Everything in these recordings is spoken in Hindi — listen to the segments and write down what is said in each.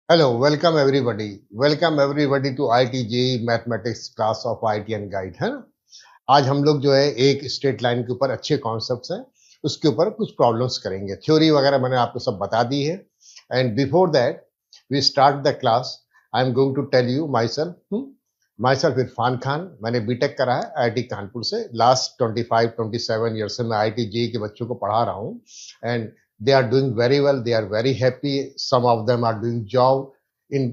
Hello, welcome everybody to ITJ mathematics class of IT and guide है ना। आज हम लोग जो है एक स्ट्रेट लाइन के ऊपर अच्छे कॉन्सेप्ट्स हैं, उसके ऊपर कुछ प्रॉब्लम्स करेंगे। थ्योरी वगैरह मैंने आपको सब बता दी है। And before that we start the class, I am going to tell you myself Irfan Khan. मैंने बीटेक करा है IIT कानपुर से। लास्ट 25-27 ईयर से मैं IIT के बच्चों को पढ़ा रहा हूँ। And they are doing very well, they are very happy. Some of them are doing job in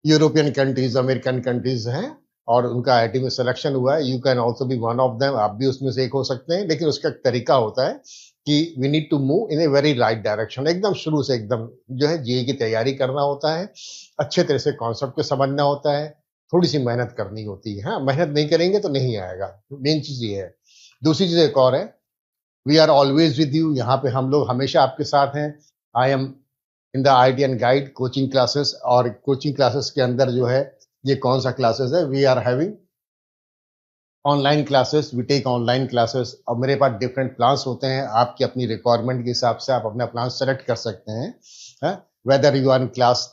European countries, American countries हैं और उनका आईटी में सिलेक्शन हुआ है। You can also be one of them, आप भी उसमें से एक हो सकते हैं। लेकिन उसका एक तरीका होता है कि we need to move in a very right direction. एकदम शुरू से एकदम जो है जेई की तैयारी करना होता है, अच्छे तरह से कॉन्सेप्ट को समझना होता है, थोड़ी सी मेहनत करनी होती है। हाँ, मेहनत नहीं करेंगे तो नहीं आएगा, मेन चीज ये है। दूसरी चीज एक और है, we are always with you. यहाँ पे हम लोग हमेशा आपके साथ हैं। I am in the IT and guide coaching classes, और कोचिंग क्लासेस के अंदर जो है ये कौन सा क्लासेस है, we are having online classes, we take online classes. और मेरे पास डिफरेंट प्लान्स होते हैं, आपकी अपनी रिक्वायरमेंट के हिसाब से आप अपना प्लान सेलेक्ट कर सकते हैं। Whether you are in class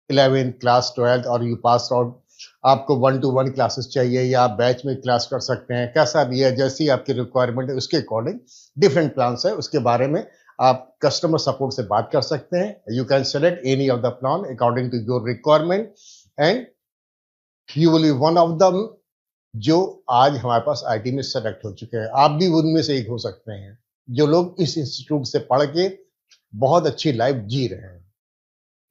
11 class 12 और यू पास आउट, आपको 1-to-1 क्लासेस चाहिए या आप बैच में क्लास कर सकते हैं, कैसा भी है, जैसी आपकी रिक्वायरमेंट है उसके अकॉर्डिंग डिफरेंट प्लान्स है। उसके बारे में आप कस्टमर सपोर्ट से बात कर सकते हैं। You can select any of the plan according to your requirement and you will be one of the जो आज हमारे पास आईटी में सेलेक्ट हो चुके हैं। आप भी उनमें से एक हो सकते हैं जो लोग इस इंस्टीट्यूट से पढ़ के बहुत अच्छी लाइफ जी रहे हैं।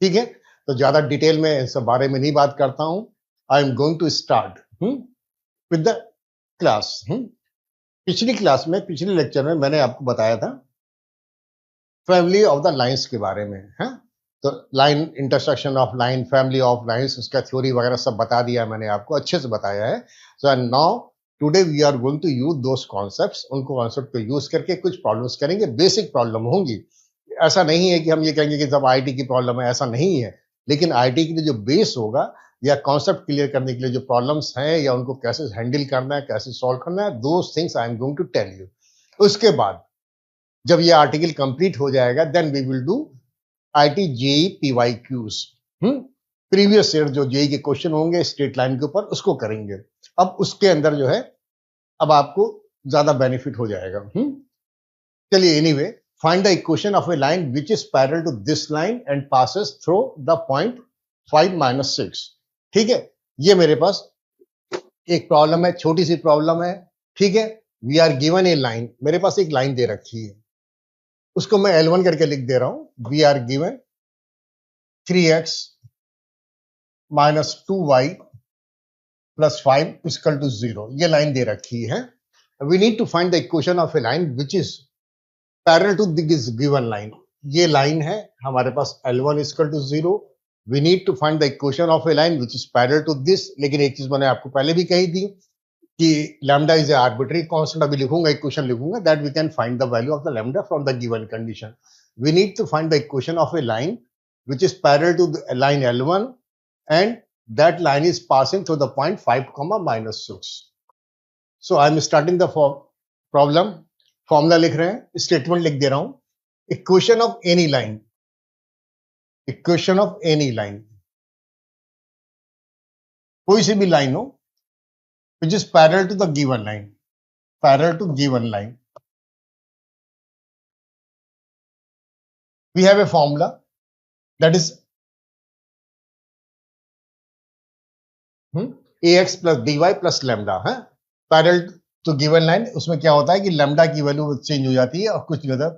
ठीक है, तो ज्यादा डिटेल में इस बारे में नहीं बात करता हूं। I am going to start with the class. पिछली क्लास में, पिछले लेक्चर में मैंने आपको बताया था फैमिली ऑफ द लाइंस के बारे में है। तो line, intersection of line, family of lines, उसका थ्योरी वगैरह सब बता दिया मैंने आपको, अच्छे से बताया है। So and now today we are going to use those concepts. उनको कॉन्सेप्ट को यूज करके कुछ प्रॉब्लम्स करेंगे, बेसिक प्रॉब्लम होंगी। ऐसा नहीं है कि हम ये कहेंगे कि सब आईटी की प्रॉब्लम है, ऐसा नहीं है। लेकिन आईटी के लिए जो बेस होगा या कॉन्सेप्ट क्लियर करने के लिए जो प्रॉब्लम्स हैं या उनको कैसे हैंडल करना है, कैसे सॉल्व करना है, those things I am going to tell you. उसके बाद जब ये आर्टिकल कंप्लीट हो जाएगा, then we will do IT JEE PYQs. Previous year जो जेई के क्वेश्चन होंगे स्ट्रेट लाइन के ऊपर, उसको करेंगे। अब उसके अंदर जो है, अब आपको ज्यादा बेनिफिट हो जाएगा। चलिए, anyway, find the equation of a line which is parallel to this line and passes through the point 5-6। ठीक है, ये मेरे पास एक प्रॉब्लम है, छोटी सी प्रॉब्लम है। ठीक है, we are given a line, मेरे पास एक लाइन दे रखी है, उसको मैं L1 करके लिख दे रहा हूं। We are given 3x minus 2y plus 5 is equal to 0, ये लाइन दे रखी है। We need to find the equation of a line which is parallel to this given line. ये लाइन है हमारे पास, L1 is equal to 0। We need to find the equation of a line which is parallel to this. लेकिन एक चीज मैंने आपको पहले भी कही थी कि lambda is a arbitrary constant. अभी लिखूंगा, इक्वेशन लिखूंगा, that we can find the value of the lambda from the given condition. We need to find the equation of a line which is parallel to line L1 and that line is passing through the point 5-6। so I am starting the problem। Formula लिख रहे हैं, स्टेटमेंट लिख दे रहा हूं। Equation of any line, equation of any line, कोई सी भी लाइन हो which is parallel to the given line, parallel to given line. We have a formula that is ax plus dy plus lambda है, पैरेलल टू गिवन लाइन। उसमें क्या होता है कि लैम्डा की वैल्यू चेंज हो जाती है और कुछ नहीं होता।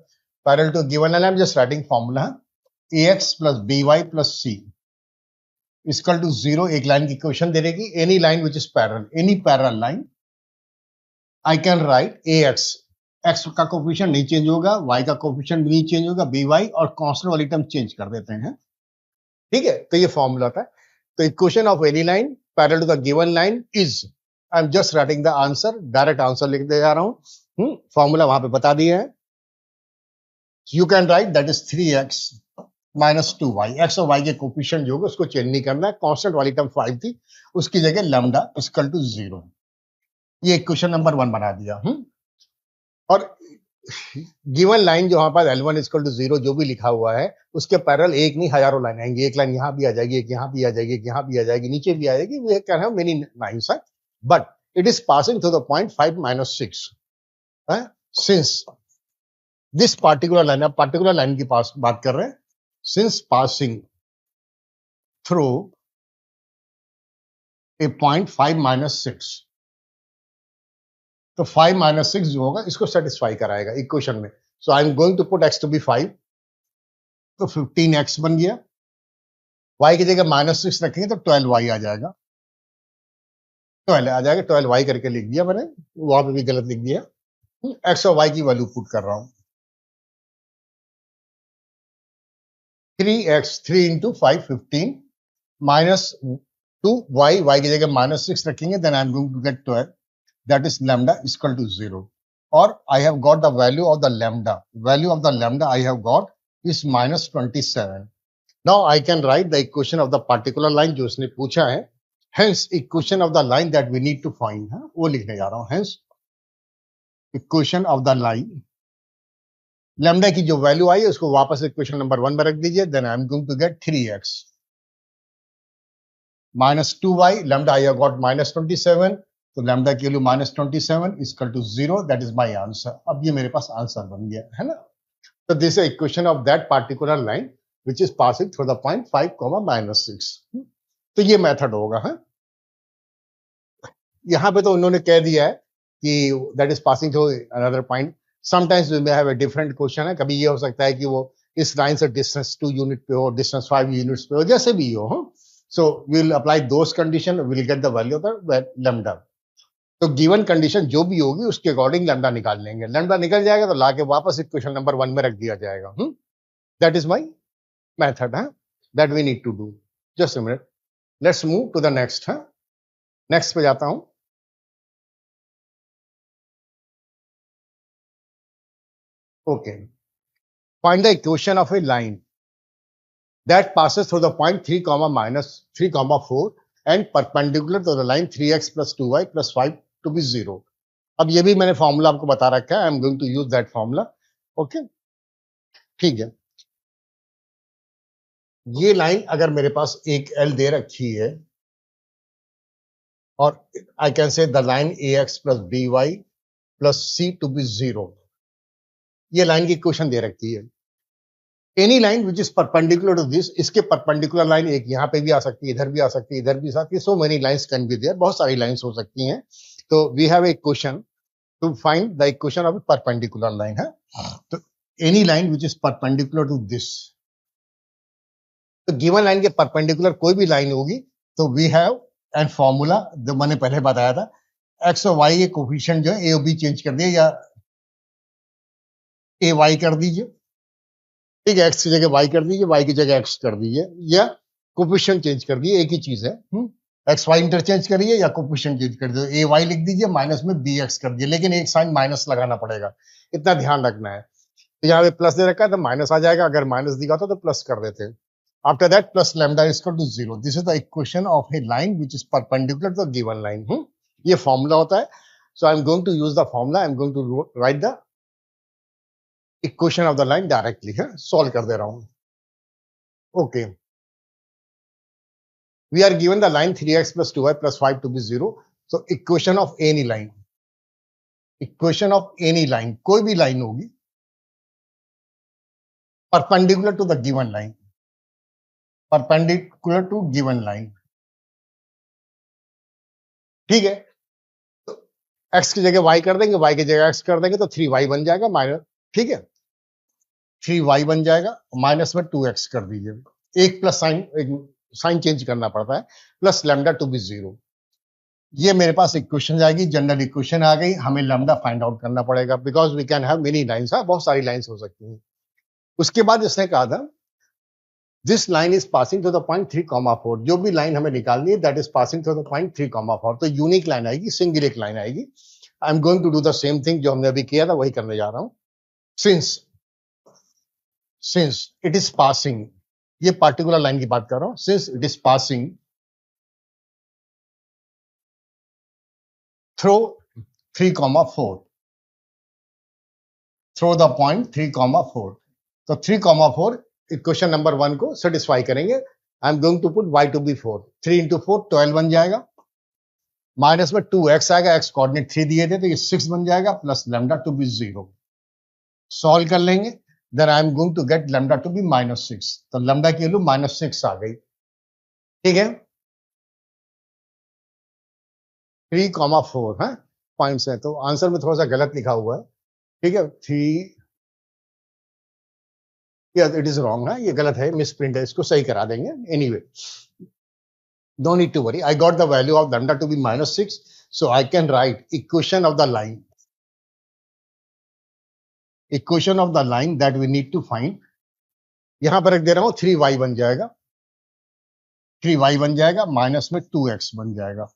Parallel to given line, I am just writing formula है ax plus by plus c equal to 0। एक लाइन की इक्वेशन दे देगी, any line which is parallel, any parallel line. I can write ax, x का कोफिशिएंट नहीं चेंज होगा, y का कोफिशिएंट नहीं चेंज होगा, by और कांस्टेंट वाली टर्म चेंज कर देते हैं। ठीक है, तो ये फॉर्मूला था। तो equation of any line parallel to the given line is, I am just writing the answer, direct answer लिख दे जा रहा हूं। फॉर्मूला वहां पे बता दिए हैं। You can write that is 3x minus 2y। x और y के कोफिशिएंट जो होगा उसको चेंज नहीं करना है। कांस्टेंट वाली टर्म 5 थी, उसकी जगह लैम्डा इक्वल टू 0। ये इक्वेशन नंबर 1 बना दिया। और गिवन लाइन जो हमारे पास L1 इक्वल टू 0 जो भी लिखा हुआ है उसके पैरेलल एक नहीं हजारों लाइन आएंगी, एक लाइन यहाँ भी आ जाएगी, एक यहाँ भी आ जाएगी, एक यहाँ भी आ जाएगी, नीचे भी आ जाएगी, we can have many lines, but it is passing through the point 5 - 6 since this particular line, अब पार्टिकुलर लाइन की पास बात कर रहे हैं, since passing through a point 5 - 6, तो 5 - 6 जो होगा इसको सेटिस्फाई कराएगा इक्वेशन में। So I am going to put x to be 5, तो 15x बन गया, y की जगह -6 रखेंगे तो 12y आ जाएगा, 12 आ जाएगा, 12y करके लिख दिया मैंने, वहां पे भी गलत लिख दिया, x और y की वैल्यू पुट कर रहा हूं, 3x 3 into 5 15 minus 2y, y की जगह -6 रखेंगे, then I am going to get 12, that is lambda is equal to 0, or I have got the value of the lambda, value of the lambda I have got is -27. Now I can write the equation of the particular line जो उसने पूछा है, hence equation of the line that we need to find, वो लिखने जा रहा हूं, hence equation of the line, lambda की जो वैल्यू आई है उसको वापस इक्वेशन नंबर 1 में रख दीजिए, then I am going to get 3x minus 2y, lambda I have got -27, तो lambda की value -27 is equal to 0, that is my answer. अब ये मेरे पास आंसर बन गया है ना, तो this is equation of that particular line which is passing through the point 5, -6. तो ये मेथड होगा, है यहां पे तो उन्होंने कह दिया है कि that is passing through another point, sometimes we may have a different question है, कभी ये हो सकता है कि वो इस लाइन से डिस्टेंस 2 यूनिट पे हो, डिस्टेंस 5 यूनिट्स पे हो, जैसे भी हो, so we will apply those condition, we will get the value of the lambda, तो गिवन कंडीशन जो भी होगी उसके अकॉर्डिंग लैम्डा निकाल लेंगे, लैम्डा निकल जाएगा तो लाके वापस इक्वेशन नंबर 1 में रख दिया जाएगा, that is my method, that we need to do. Just a minute, let's move to the next, next पे जाता हूं। Okay, find the equation of a line that passes through the point 3 comma minus 3 comma 4 and perpendicular to the line 3x plus 2y plus 5 to be 0. अब ये भी मैंने फॉर्मूला आपको बता रखा है, I am going to use that formula, okay ठीक है। ये लाइन अगर मेरे पास एक एल दे रखी है और I can say the line a x plus b y plus c to be 0, ये लाइन की इक्वेशन दे रखी है। Any line which is perpendicular to this, इसके परपेंडिकुलर लाइन एक यहाँ पे भी आ सकती है, इधर भी आ सकती है, इधर भी आ सकती है, so many lines can be there, बहुत सारी लाइंस हो सकती हैं, तो we have a question to find the equation of perpendicular line, है तो any line which is perpendicular to this, तो गिवन लाइन के परपेंडिकुलर कोई भी लाइन होगी तो वी हैव एन फॉर्मूला जो मैंने पहले बताया था, एक्स और वाई के कोफिशिएंट जो है ए और बी चेंज कर दिए या ए वाई कर दीजिए, ठीक है, एक्स की जगह वाई कर दीजिए, वाई की जगह एक्स कर दीजिए, या कोफिशिएंट चेंज कर दिए, एक ही चीज है, एक्स वाई इंटरचेंज करिए या कोफिशिएंट चेंज कर दिए, ए वाई लिख दीजिए, माइनस में बी एक्स कर दिए, लेकिन एक साइन माइनस लगाना पड़ेगा, इतना ध्यान रखना है। तो यहाँ पे प्लस दे रखा है तो माइनस आ जाएगा, अगर माइनस दिखा तो प्लस कर देते हैं। After that plus lambda is equal to 0, this is the equation of a line which is perpendicular to the given line, ये फॉर्मूला होता है। So I am going to use the formula, I am going to write the equation of the line directly, है सॉल्व कर दे रहा हूं। Okay, we are given the line 3x plus 2y plus 5 to be 0, so equation of any line, equation of any line, कोई भी लाइन होगी perpendicular to the given line, perpendicular to given line, ठीक है, तो x की जगह y कर देंगे, y की जगह x कर देंगे तो 3y बन जाएगा माइनस, ठीक है 3y बन जाएगा, माइनस में 2x कर दीजिए, एक प्लस साइन, एक साइन चेंज करना पड़ता है, प्लस लैम्डा टू बी 0, ये मेरे पास इक्वेशन जाएगी, जनरल इक्वेशन आ गई, हमें लैम्डा फाइंड आउट करना पड़ेगा because we can have many lines, बहुत सारी लाइंस हो सकती हैं। उसके बाद इसने कहा था this line is passing through the point 3 comma 4, जो भी लाइन हमें निकालनी है that is passing through the point 3 comma 4, तो यूनिक लाइन आएगी, सिंगल एक लाइन आएगी। I am going to do the same thing जो हमने अभी किया था वही करने जा रहा हूं। सिंस इट इज पासिंग, ये पार्टिकुलर लाइन की बात कर रहा हूं, since it is passing through 3 comma 4, through the point 3,4। तो 3,4 इक्वेशन नंबर 1 को सेटिस्फाई करेंगे। I am going to put y to be 4, 3 into 4 12 बन जाएगा, माइनस में 2x आएगा, x कोऑर्डिनेट 3 दिए थे तो ये 6 बन जाएगा, plus lambda to be 0। Solve कर लेंगे, then I am going to get lambda to be -6। तो लैम्डा की वैल्यू -6 आ गई। ठीक है, 3,4 है पॉइंट्स है, तो आंसर में थोड़ा सा गलत लिखा हुआ है। ठीक है, 3, इट इज रॉन्ग है, ये गलत है, मिस प्रिंट है, इसको सही करा देंगे। Anyway, no need to worry, I got the value of lambda to be -6, so I can write equation of the line that we need to find। यहां पर रख दे रहा हूं 3y बन जाएगा, 3y बन जाएगा, माइनस में 2x बन जाएगा,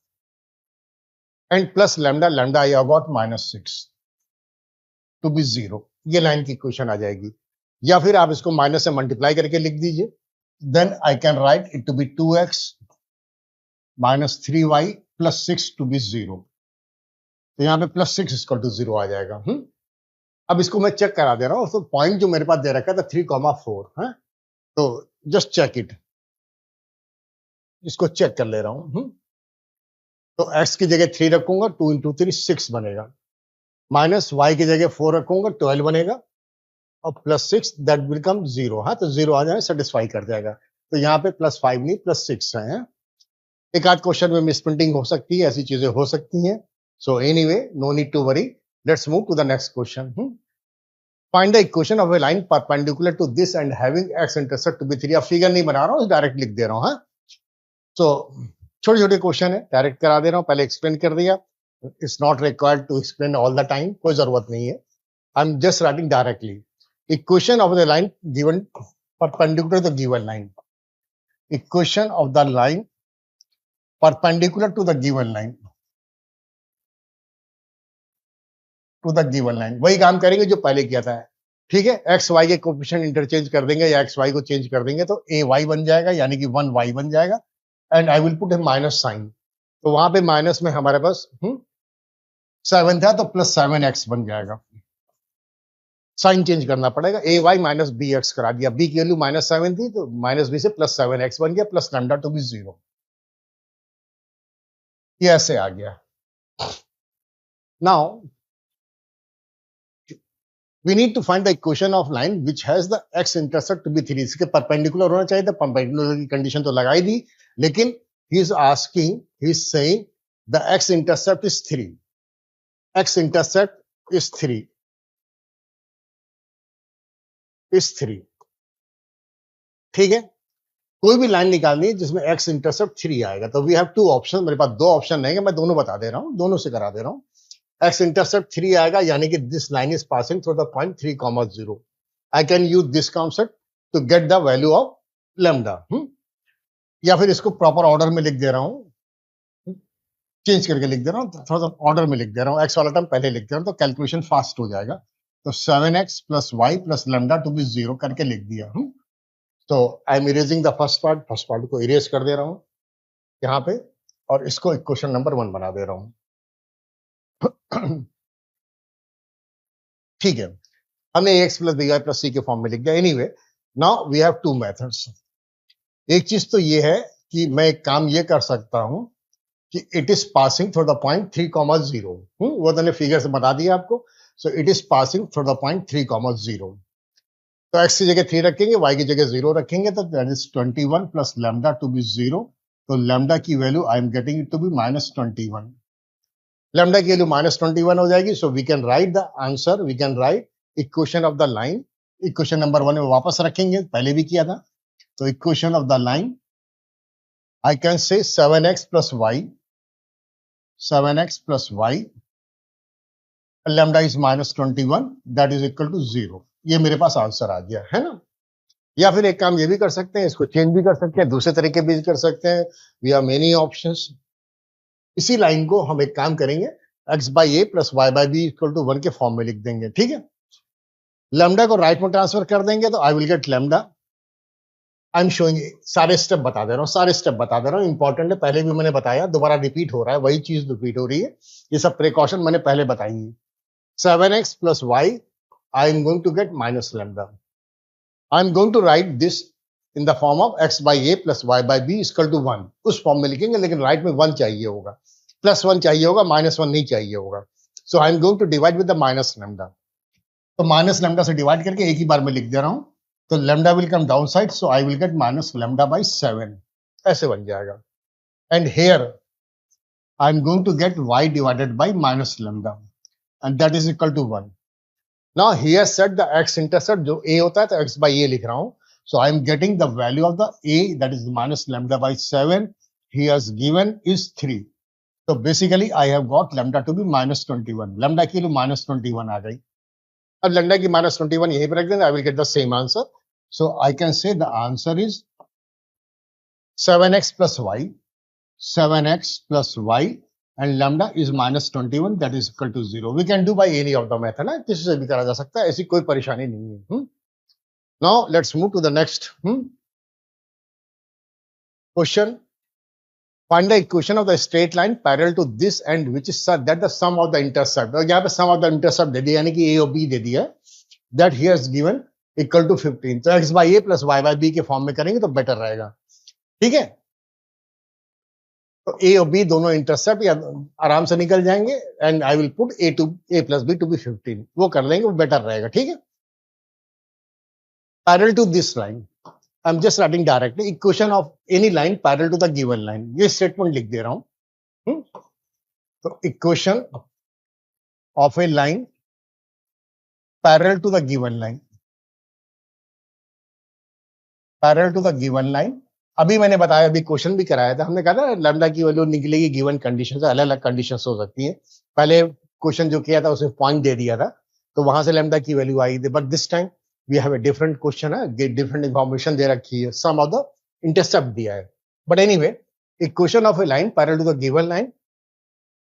and plus lambda I got -6 to be 0। ये लाइन की इक्वेशन आ जाएगी, या फिर आप इसको माइनस से मल्टीप्लाई करके लिख दीजिए, then I can write it to be 2x -3y + 6 to be 0। तो यहां पे +6 = 0 आ जाएगा। अब इसको मैं चेक करा दे रहा हूं, तो पॉइंट जो मेरे पास दे रखा था 3,4 है, तो जस्ट चेक इट, इसको चेक कर ले रहा हूं। तो x की जगह 3 रखूंगा, 2 इंटू 3 6 बनेगा, माइनस y की जगह 4 रखूंगा 12 बनेगा, और +6 दैट बिकम 0। हाँ, तो 0 आ जाए, सेटिस्फाई कर जाएगा। तो यहाँ पे +5 नहीं +6 है। एक आध क्वेश्चन में मिसप्रिंटिंग हो सकती है, ऐसी चीजें हो सकती हैं। So anyway, no need to worry, let's move to the next question. Find the equation of a line perpendicular to this and having x intercept to be 3। अब फिगर नहीं बना रहा हूँ, डायरेक्ट लिख दे रहा हूँ। सो छोटे छोटे क्वेश्चन है, डायरेक्ट करा दे रहा हूँ, पहले एक्सप्लेन कर दिया। It's not required to explain all the time, कोई जरूरत नहीं है। I am just writing directly equation of the line given perpendicular to the given line, equation of the line perpendicular to the given line, वही काम करेंगे जो पहले किया था। ठीक है, एक्स वाई के कोएफिशिएंट इंटरचेंज कर देंगे या एक्स वाई को चेंज कर देंगे, तो ए वाई बन जाएगा, यानी कि 1y बन जाएगा, and I will put a minus sign. तो वहां पे माइनस में हमारे पास 7 था, तो +7x बन जाएगा, साइन चेंज करना पड़ेगा, ए वाई माइनस बी एक्स करा दिया, बी की वैल्यू -7 थी, तो -b से +7x बन गया, प्लस लैम्डा टू बी 0। ये ऐसे आ गया। Now we need to find the equation of line which has the x intercept to be 3। इसके परपेंडिकुलर होना चाहिए था, परपेंडिकुलर की कंडीशन तो लगाई दी, लेकिन he is asking, he is saying the x intercept is 3, x intercept is 3 is 3। ठीक है, कोई भी लाइन निकालनी है जिसमें x इंटरसेप्ट 3 आएगा, तो वी हैव 2 ऑप्शन। मेरे पास 2 ऑप्शन नहीं है, मैं दोनों बता दे रहा हूं, दोनों से करा दे रहा हूं। x इंटरसेप्ट 3 आएगा, यानी कि this line is passing through the point 3,0। I can use this concept to get the value of lambda, या फिर इसको प्रॉपर ऑर्डर में लिख दे रहा हूं, चेंज करके लिख दे रहा हूं, थोड़ा सा ऑर्डर में लिख दे रहा हूं, x वाला टर्म पहले लिख दे रहा हूं, तो कैलकुलेशन फास्ट हो जाएगा। तो 7x + y + lambda to be 0 करके लिख दिया। तो I M erasing the first part को इरेज कर दे रहा हूं यहाँ पे, और इसको इक्वेशन नंबर 1 बना दे रहा हूं। ठीक है, हमने ax + by + c के फॉर्म में लिख दिया। Anyway, now we have 2 methods. एक चीज तो ये है कि मैं एक काम ये कर सकता हूं कि it is passing through the point 3,0, वो मैंने फिगर से बता दिया आपको। सो it is passing through the point 3,0। तो x की जगह 3 रखेंगे, y की जगह 0 रखेंगे, तो that is 21 plus lambda to be 0। तो लैम्डा की value I am getting it to be -21। Lambda की वैल्यू -21 हो जाएगी। So we can write the answer, we can write equation of the line. Equation number 1 में वापस रखेंगे, पहले भी किया था। तो equation of the line I can say 7x + y lambda is -21 that is equal to 0। ये मेरे पास आंसर आ गया है ना। या फिर एक काम ये भी कर सकते हैं, इसको चेंज भी कर सकते हैं, दूसरे तरीके भी कर सकते हैं। We have many options. इसी लाइन को हम एक काम करेंगे, x/a + y/b = 1 के फॉर्म में लिख देंगे। ठीक है, लैम्डा को राइट में ट्रांसफर कर देंगे, तो I will gate lambda. I am showing, सारे स्टेप बता दे रहा हूँ, इंपॉर्टेंट है, पहले भी मैंने बताया, दोबारा रिपीट हो रहा है, वही चीज रिपीट हो रही है। ये सब प्रिकॉशन मैंने पहले बताई है। 7x + y I am going to get minus lambda. I am going to write this in the form of x by a plus y by b is equal to 1. उस फॉर्म में लिखेंगे, लेकिन राइट में 1 चाहिए होगा, +1 चाहिए होगा, -1 नहीं चाहिए होगा. So I am going to divide with the minus lambda. तो माइनस लैम्डा से डिवाइड करके एक ही बार में लिख दे रहा हूं. तो lambda will come down side, so I will get minus lambda by 7. ऐसे बन जाएगा. And here I am going to get y divided by minus lambda and that is equal to 1. Now here set the x intercept, जो a होता है तो x बाई a लिख रहा हूं. So I am getting the value of the a, that is minus lambda by 7. He has given is 3. तो basically I have got lambda to be -21. Lambda की वैल्यू -21 आ गई. अब लैम्डा की -21 यहीं पर रख देंगे. I will get the same answer. So I can say the answer is 7x plus y, 7x plus y, and lambda is -21, that is equal to 0. We can do by any of the method. ना किसी से भी करा जा सकता है, ऐसी कोई परेशानी नहीं है. Now let's move to the next question. Find the equation of the straight line parallel to this and which is such that the sum of the intercept. और यहाँ पे sum of the intercept दे दिया, यानी कि a और b दे दिया, that here is given equal to 15. तो x by a plus y by b के फॉर्म में करेंगे तो बेटर रहेगा. ठीक है. तो a और b दोनों इंटरसेप्ट या आराम से निकल जाएंगे and I will put a plus b to be 15. वो कर लेंगे, वो बेटर रहेगा. ठीक है. Parallel to this line, I'm just writing directly equation of any line parallel to the given line. ये स्टेटमेंट लिख दे रहा हूं. तो equation of a line parallel to the given line, parallel to the given line. अभी मैंने बताया, अभी क्वेश्चन भी कराया था, हमने कहा था लैम्डा की वैल्यू निकलेगी गिवन कंडीशन से. अलग अलग कंडीशंस हो सकती हैं. पहले क्वेश्चन जो किया था उसमें पॉइंट दे दिया था, तो वहां से लैम्डा की वैल्यू आई थी. But this time we have a different question है, डिफरेंट इंफॉर्मेशन दे रखी है, सम ऑफ द इंटरसेप्ट दिया है. But anyway, equation of a line parallel to the given line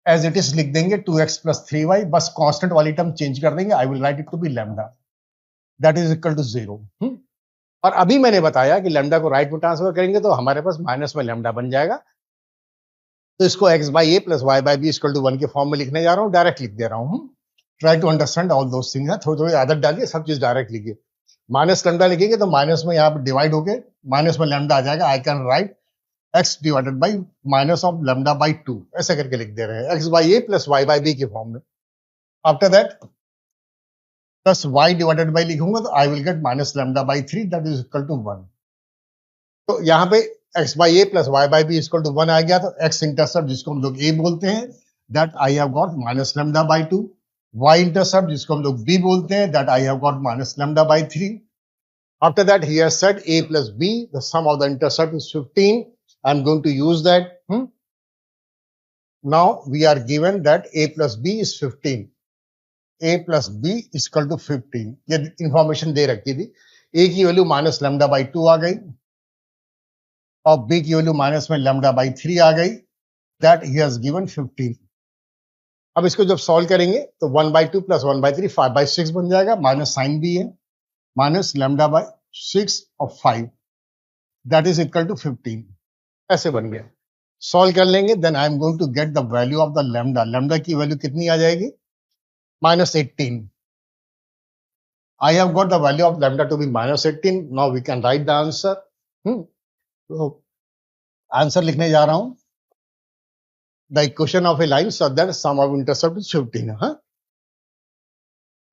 as it is लिख देंगे 2x plus 3y. बस कांस्टेंट वाली टर्म चेंज कर देंगे. I will write it to be lambda, that is equal to 0. और अभी मैंने बताया कि लैम्डा को राइट में ट्रांसफर करेंगे तो हमारे पास माइनस में लैम्डा बन जाएगा. तो इसको x by a plus y by b equal to 1 के फॉर्म में लिखने जा रहा हूँ. डायरेक्ट लिख दे रहा हूँ. Try to understand all those things. थोड़ी थोड़ी आदत डालिए, सब चीज डायरेक्ट लिखिए. माइनस लैम्डा लिखेंगे तो माइनस में यहाँ पर डिवाइड होके माइनस में लैम्डा आ जाएगा. I can write x divided by minus of lambda by 2, ऐसे करके लिख दे रहे हैं, x by a plus y by b के फॉर्म में. After that plus y divided by लिखूंगा तो I will get minus lambda by 3, that is equal to 1. तो यहाँ पे x by a plus y by b equal to 1 आ गया. तो x इंटरसेप्ट जिसको हम लोग a बोलते हैं, that I have got minus lambda by 2. y intercept जिसको हम लोग b बोलते हैं, that I have got minus lambda by 3. After that he has said a plus b, the sum of the intercept is 15. I am going to use that. Now we are given that a plus b is 15. a plus b equal to 15. ये इंफॉर्मेशन दे रखी थी. a की वैल्यू माइनस लैम्डा बाई 2 आ गई और b की वैल्यू माइनस में लैम्डा बाई 3 आ गई. That he has given 15. अब इसको जब सॉल्व करेंगे तो 1 बाई 2 प्लस 1 बाई 3 5 बाई 6 बन जाएगा. माइनस साइन भी है, माइनस लैम्डा बाई 6 और 5, दैट इज इक्वल टू 15. ऐसे बन गया. सॉल्व कर लेंगे, then I am going to get the value of the lambda. Lambda की वैल्यू कितनी आ जाएगी? -18. I have got the value of lambda to be -18. Now we can write the answer. तो आंसर लिखने जा रहा हूं. The equation of a line so that sum of intercept is 15. हाँ,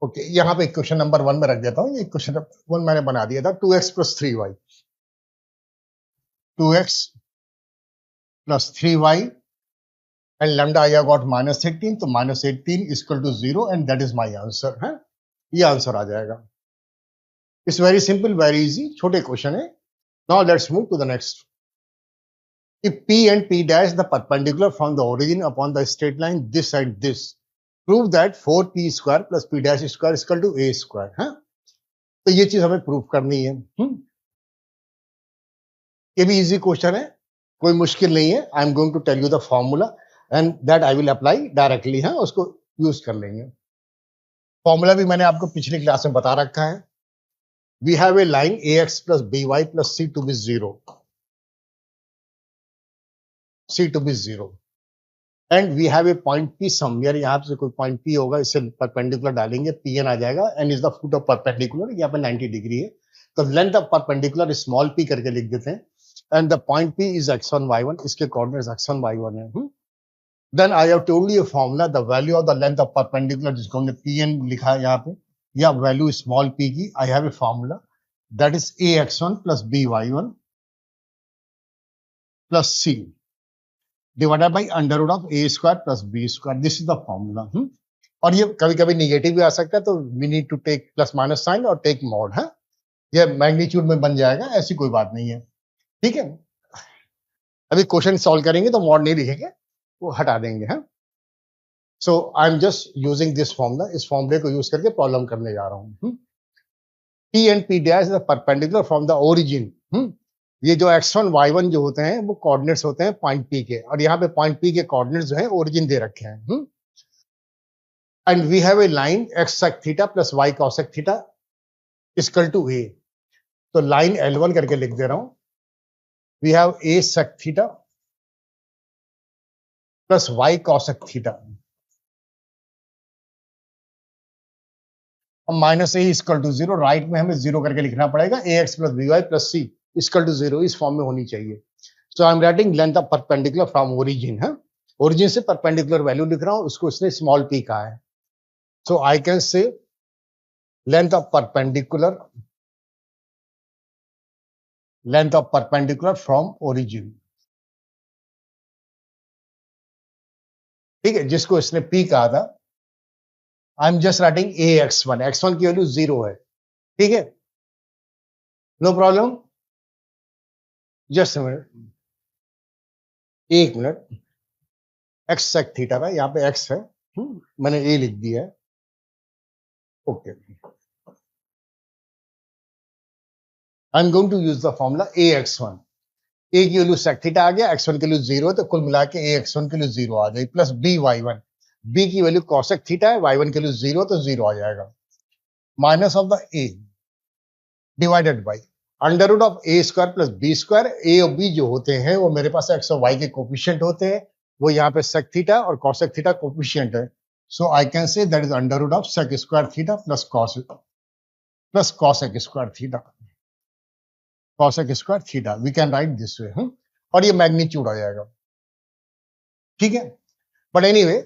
ओके. यहाँ पे इक्वेशन नंबर 1 में रख देता हूँ. ये इक्वेशन 1 मैंने बना दिया था. 2x plus 3y, 2x plus 3y and lambda I have got -18. तो -18 equal to 0 and that is my answer. है, ये आंसर आ जाएगा. It's very simple, very easy. छोटे क्वेश्चन है. Now let's move to the next. If P and P dash the perpendicular from the origin upon the straight line this and this, prove that 4P square plus P dash square is equal to A square. हाँ, तो ये चीज हमें प्रूव करनी है. ये भी इजी क्वेश्चन है, कोई मुश्किल नहीं है. I am going to tell you the formula and that I will apply directly. हाँ, उसको यूज कर लेंगे. फॉर्मूला भी मैंने आपको पिछली क्लास में बता रखा है. We have a line ax plus by plus c to be 0. C to be 0. And we have a point P somewhere, यहाँ पे कोई पॉइंट पी होगा, इससे परपेंडिकुलर डालेंगे, पी एन आ जाएगा, and is the foot of perpendicular, यहाँ पे 90 डिग्री है, तो length of perpendicular small P करके लिख देते हैं, and the point P is x1 y1, इसके कोऑर्डिनेट्स x1 y1 है। Then I have told you formula, the value of the length of perpendicular, जिसको हमने पी एन लिखा है यहाँ पे, या वैल्यू स्मॉल पी की, आई have a formula that is ax1 plus by1 plus c divided by under root of a square plus b square. This is the formula. और ये कभी कभी निगेटिव भी आ सकता है, तो we need to take plus minus sign और टेक मॉड है, ये मैग्नीट्यूड में बन जाएगा, ऐसी कोई बात नहीं है, ठीक है। अभी क्वेश्चन सॉल्व करेंगे तो मॉड नहीं लिखेंगे, वो हटा देंगे, है। So I am just using this formula, इस फॉर्मूले को यूज करके प्रॉब्लम करने जा रहा हूँ। P and P dash is perpendicular from the origin. ये जो x1 y1 जो होते हैं वो कोऑर्डिनेट्स होते हैं पॉइंट P के, और यहाँ पे पॉइंट P के कोऑर्डिनेट्स जो है ओरिजिन दे रखे हैं। And we have a line x sec theta plus y cos sec theta equal to a, तो लाइन L1 करके लिख दे रहा हूं, we have a sec theta plus y cos sec theta, और minus a equal to 0, right में हमें 0 करके लिखना पड़ेगा, ax plus by plus c equal to 0, इस फॉर्म में होनी चाहिए। So I am writing length of perpendicular from origin, है, ओरिजिन से परपेंडिकुलर वैल्यू लिख रहा हूं, उसको इसने स्मॉल p कहा है, so I can say length of perpendicular from origin, ठीक है, जिसको इसने p कहा था। आई am just writing ax1, x1 की वैल्यू 0 है, ठीक है, नो प्रॉब्लम। जस्ट एक मिनट, x sec थीटा का यहाँ पे x है, मैंने a लिख दिया है, okay. I am going to use the formula ax1, a की वैल्यू sec थीटा आ गया, x1 की वैल्यू 0 है, तो कुल मिला के ax1 की वैल्यू 0 आ गई, प्लस by1, b की वैल्यू cos sec थीटा है, y1 की वैल्यू 0, तो 0 आ जाएगा, minus of the a divided by under root of a square plus b square. A और बी जो होते हैं वो मेरे पास एक्स और वाई के कोफिशिएंट होते हैं, वो यहाँ पे सेक थीटा और कॉसेक थीटा कोफिशिएंट है, so I can say that is under root of sec square theta plus cosec square theta, we can write this way, और ये मैग्नीट्यूड आ जाएगा, ठीक है। बट एनीवे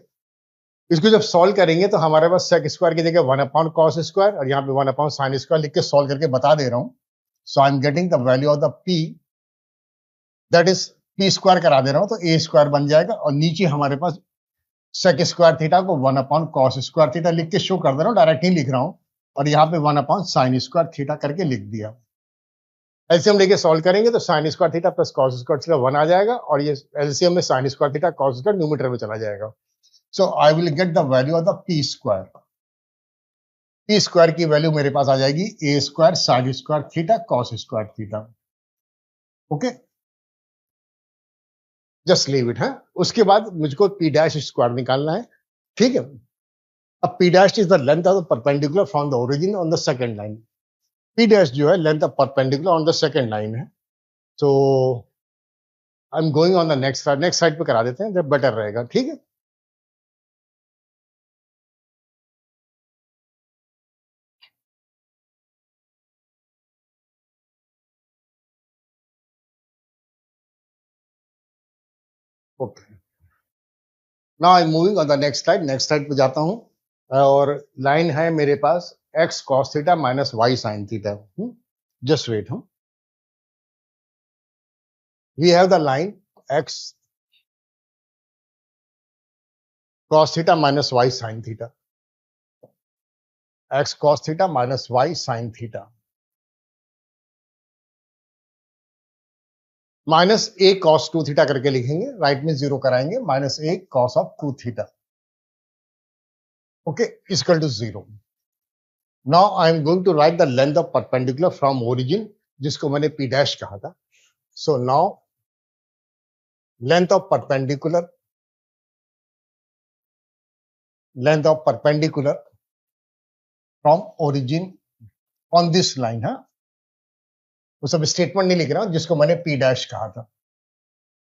इसको जब सॉल्व करेंगे तो हमारे पास सेक स्क्वायर की जगह 1 अपॉन कॉस स्क्वायर और यहाँ पे 1 अपॉन साइन स्क्वायर लिख के सॉल्व करके बता दे रहा हूँ। So I'm getting the value of the p, that is p square करा दे रहा हूं, तो a स्क्वायर बन जाएगा, और नीचे हमारे पास सेक स्क्वायर थीटा को 1 अपॉन कॉस स्क्वायर थीटा लिख के शो कर दे रहा हूं, डायरेक्ट नहीं लिख रहा हूं, और यहाँ पे 1 अपॉन साइन स्क्वायर थीटा करके लिख दिया। एलसीएम लेके सॉल्व करेंगे तो sine square theta plus cos square theta 1 आ जाएगा, और ये एलसीएम में sine square theta cos square numerator में चला जाएगा। So I will get the value of the p square की वैल्यू मेरे पास आ जाएगी a square sine square theta cos square theta, okay, just leave it है। उसके बाद मुझको p डैश स्क्वायर निकालना है, ठीक है। अब p dash is the length of the perpendicular from the origin on the second line, p dash जो है length of perpendicular on the second line है। So I am going on the next side पे करा देते हैं, जब बेटर रहेगा, ठीक है। Okay, now I am moving on the next side पे जाता हूं, और लाइन है मेरे पास x cos theta minus y sin theta, just wait, we have the line x cos theta minus y sin theta, x cos theta minus y sin theta, minus a cos 2 theta करके लिखेंगे, राइट में 0 कराएंगे, minus a cos of 2 theta, okay, equal to 0। Now I am going to write the length of perpendicular from origin, जिसको मैंने p डैश कहा था। So now length of perpendicular from origin on this line, है, वो सब स्टेटमेंट नहीं लिख रहा हूं, जिसको मैंने p डैश कहा था।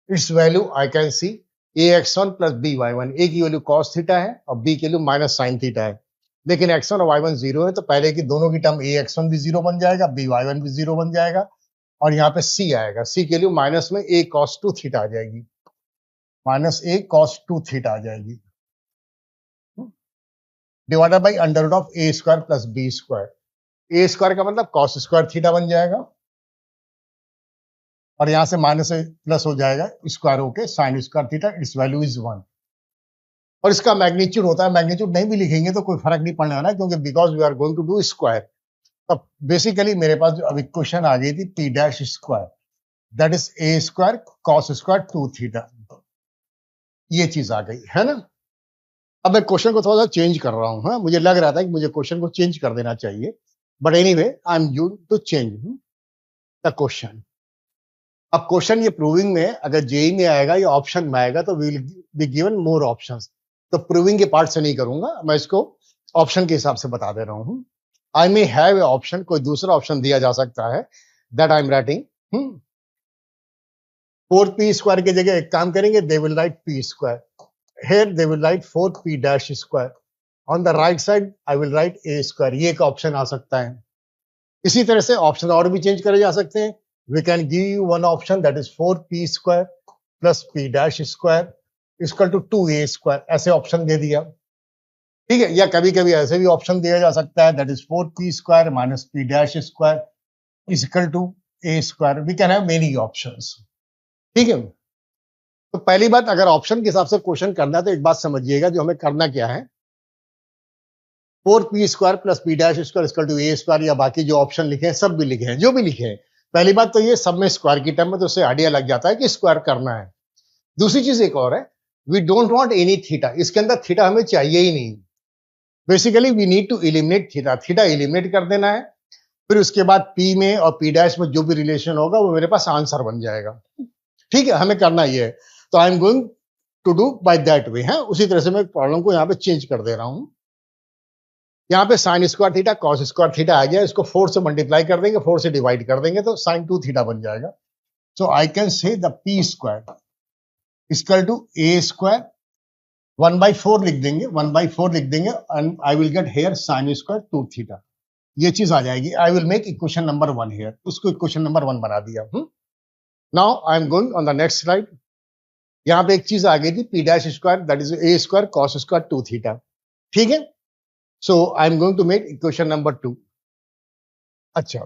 It's value I can see ax1 plus by1, a की वैल्यू cos थीटा है और b की वैल्यू माइनस sin थीटा है, लेकिन x1 और y1 जीरो है, तो पहले की दोनों की टर्म ax1 भी जीरो बन जाएगा, by1 भी जीरो बन जाएगा, और यहाँ पे c आएगा, c की वैल्यू माइनस में a cos 2 थीटा आ जाएगी, माइनस a cos 2 थीटा आ जाएगी, divided by under root of a square plus b square. a square का मतलब cos स्क्वायर थीटा बन जाएगा, और यहां से माइनस से प्लस हो जाएगा, स्क्वायर होके sign square theta, it's value is 1। और इसका मैग्नीट्यूड होता है, मैग्नीट्यूड नहीं भी लिखेंगे तो कोई फर्क नहीं पड़ने वाला, क्योंकि because we are going to do square. अब बेसिकली मेरे पास जो अभी क्वेश्चन आ गई थी p dash square, that is a square cos square 2 theta, ये चीज आ गई है ना। अब मैं क्वेश्चन को थोड़ा सा चेंज कर रहा हूं, हाँ मुझे लग रहा था कि मुझे क्वेश्चन को चेंज कर देना चाहिए, but anyway I am used to change the question. अब क्वेश्चन ये प्रूविंग में अगर जेई में आएगा या ऑप्शन में आएगा तो will be given more options, तो प्रूविंग के पार्ट से नहीं करूंगा, मैं इसको ऑप्शन के हिसाब से बता दे रहा हूं। आई मे हैव ए ऑप्शन, कोई दूसरा ऑप्शन दिया जा सकता है, that I am writing 4p square की जगह एक काम करेंगे, they will write p square, here they will write 4p dash square, on the right side I will write a square, ये एक ऑप्शन आ सकता है। इसी तरह से ऑप्शन और भी चेंज करे जा सकते हैं, we can give you one option that is 4p square plus p dash square equal to 2a square, ऐसे ऑप्शन दे दिया, ठीक है। या कभी कभी ऐसे भी ऑप्शन दिया जा सकता है, that is 4p square minus p dash square is equal to a square, we can have many options, ठीक है। तो पहली बात, अगर ऑप्शन के हिसाब से क्वेश्चन करना है तो एक बात समझिएगा, जो हमें करना क्या है, 4p square plus p dash square equal to a square, या बाकी जो ऑप्शन लिखे हैं सब भी लिखे हैं, जो भी लिखे हैं, पहली बात तो ये सब में स्क्वायर की टर्म में, तो उससे आइडिया लग जाता है कि स्क्वायर करना है। दूसरी चीज एक और है, we don't want any theta, इसके अंदर थीटा हमें चाहिए ही नहीं, basically we need to eliminate theta, theta eliminate कर देना है, फिर उसके बाद p में और p डैश में जो भी रिलेशन होगा वो मेरे पास आंसर बन जाएगा, ठीक है। हमें करना ये है, तो I am going to do by that way, है उसी तरह से मैं प्रॉब्लम को यहाँ पे चेंज कर दे रहा हूं। यहाँ पे sine square theta cos square theta आ गया, इसको 4 से मल्टीप्लाई कर देंगे, 4 से डिवाइड कर देंगे तो साइन 2 थीटा बन जाएगा। So I can say the p square equal to a square 1/4 लिख देंगे, 1/4 लिख देंगे, and I will get here sine square 2 theta, ये चीज आ जाएगी। I will make equation number 1 here, उसको इक्वेशन नंबर 1 बना दिया। Now I am going on the next slide. यहाँ पे एक चीज आ गई थी p dash square, that is a square cos square 2 theta, ठीक है। So I am going to make equation number 2। अच्छा,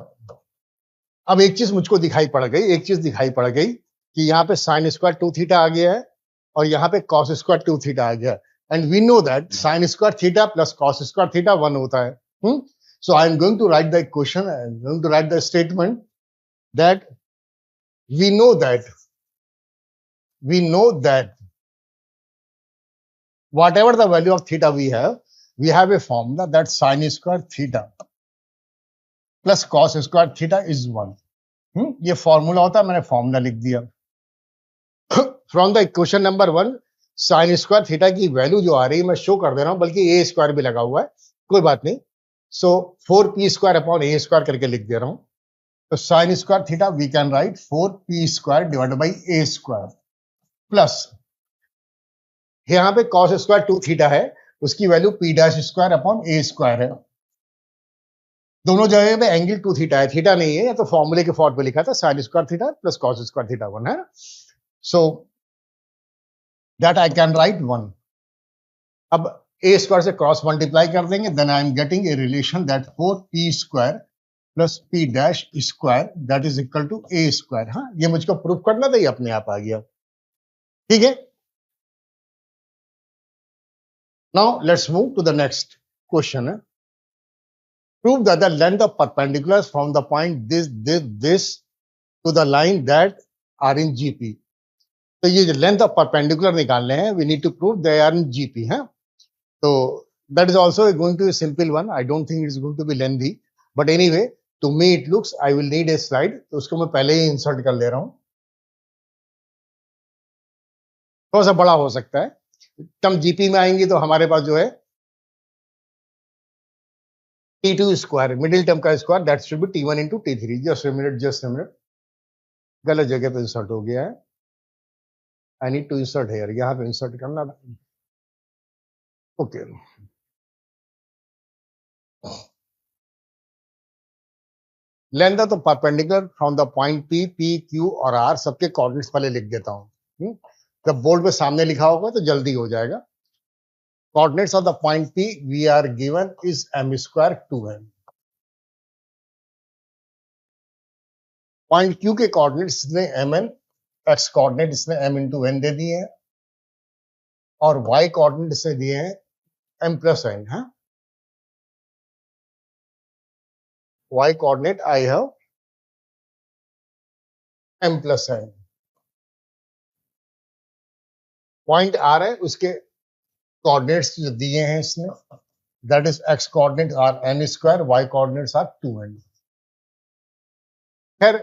अब एक चीज मुझको दिखाई पड़ गई, एक चीज दिखाई पड़ गई कि यहाँ पे साइन स्क्वायर 2 थीटा आ गया है और यहाँ पे cos स्क्वायर 2 थीटा आ गया, and we know that sine square theta plus cos square theta 1 होता है। So I am going to write the equation, I am going to write the statement that we know that whatever the value of theta we have a formula that sin square theta plus cos square theta is 1। ये फॉर्मूला होता है, मैंने फॉर्मूला लिख दिया। From the equation number 1 sign square theta की वैल्यू जो आ रही है मैं शो कर दे रहा हूं, बल्कि a स्क्वायर भी लगा हुआ है, कोई बात नहीं। So 4p square upon a square करके लिख दे रहा हूं। तो sine square theta we can write 4p square divided by a square plus यहाँ पे cos स्क्वायर 2 थीटा है, उसकी value p dash square upon a square है। दोनों जगह पे एंगल 2 थीटा है, थीटा नहीं है, तो फॉर्मूले के फॉर्म पे लिखा था sine square theta plus cos square theta 1 है। So that I can write 1। अब a स्क्वायर से क्रॉस मल्टीप्लाई कर देंगे, then I am getting a relation that 4p square plus p dash square that is equal to a square. हाँ, ये मुझको प्रूफ करना था, ये अपने आप आ गया, ठीक है। Now let's move to the next question. Prove that the length of perpendiculars from the point this to the line that are in GP. तो ये जो लेंथ ऑफ परपेंडिकुलर निकालने हैं, we need to prove they are in GP, है। तो that is also going to be a simple one. I don't think it's going to be lengthy, but anyway, to me it looks I will need a slide. तो उसको मैं पहले ही इंसर्ट कर ले रहा हूं, थोड़ा सा बड़ा हो सकता है। टर्म जीपी में आएंगी तो हमारे पास जो है T2 स्क्वायर, मिडिल टर्म का square, that should be T1 into T3। Just minute, गलत जगह पे इंसर्ट हो गया है। I need to insert here, यहाँ पे इंसर्ट करना था। Okay, length of the perpendicular from the point P, P, Q और आर सबके कोऑर्डिनेट्स पहले लिख देता हूँ। जब बोर्ड पे सामने लिखा होगा तो जल्दी हो जाएगा। Coordinates of the point P we are given is m square 2m। Point Q के कोऑर्डिनेट्स ने mn, x कोऑर्डिनेट इसने m इंटू n दे दिए हैं और y कोऑर्डिनेट इसने दिए हैं m प्लस n है। y coordinate I have m plus n। Point R है, उसके कोऑर्डिनेट्स जो दिए हैं इसने, that is x coordinate are n square, y coordinates are 2n। खैर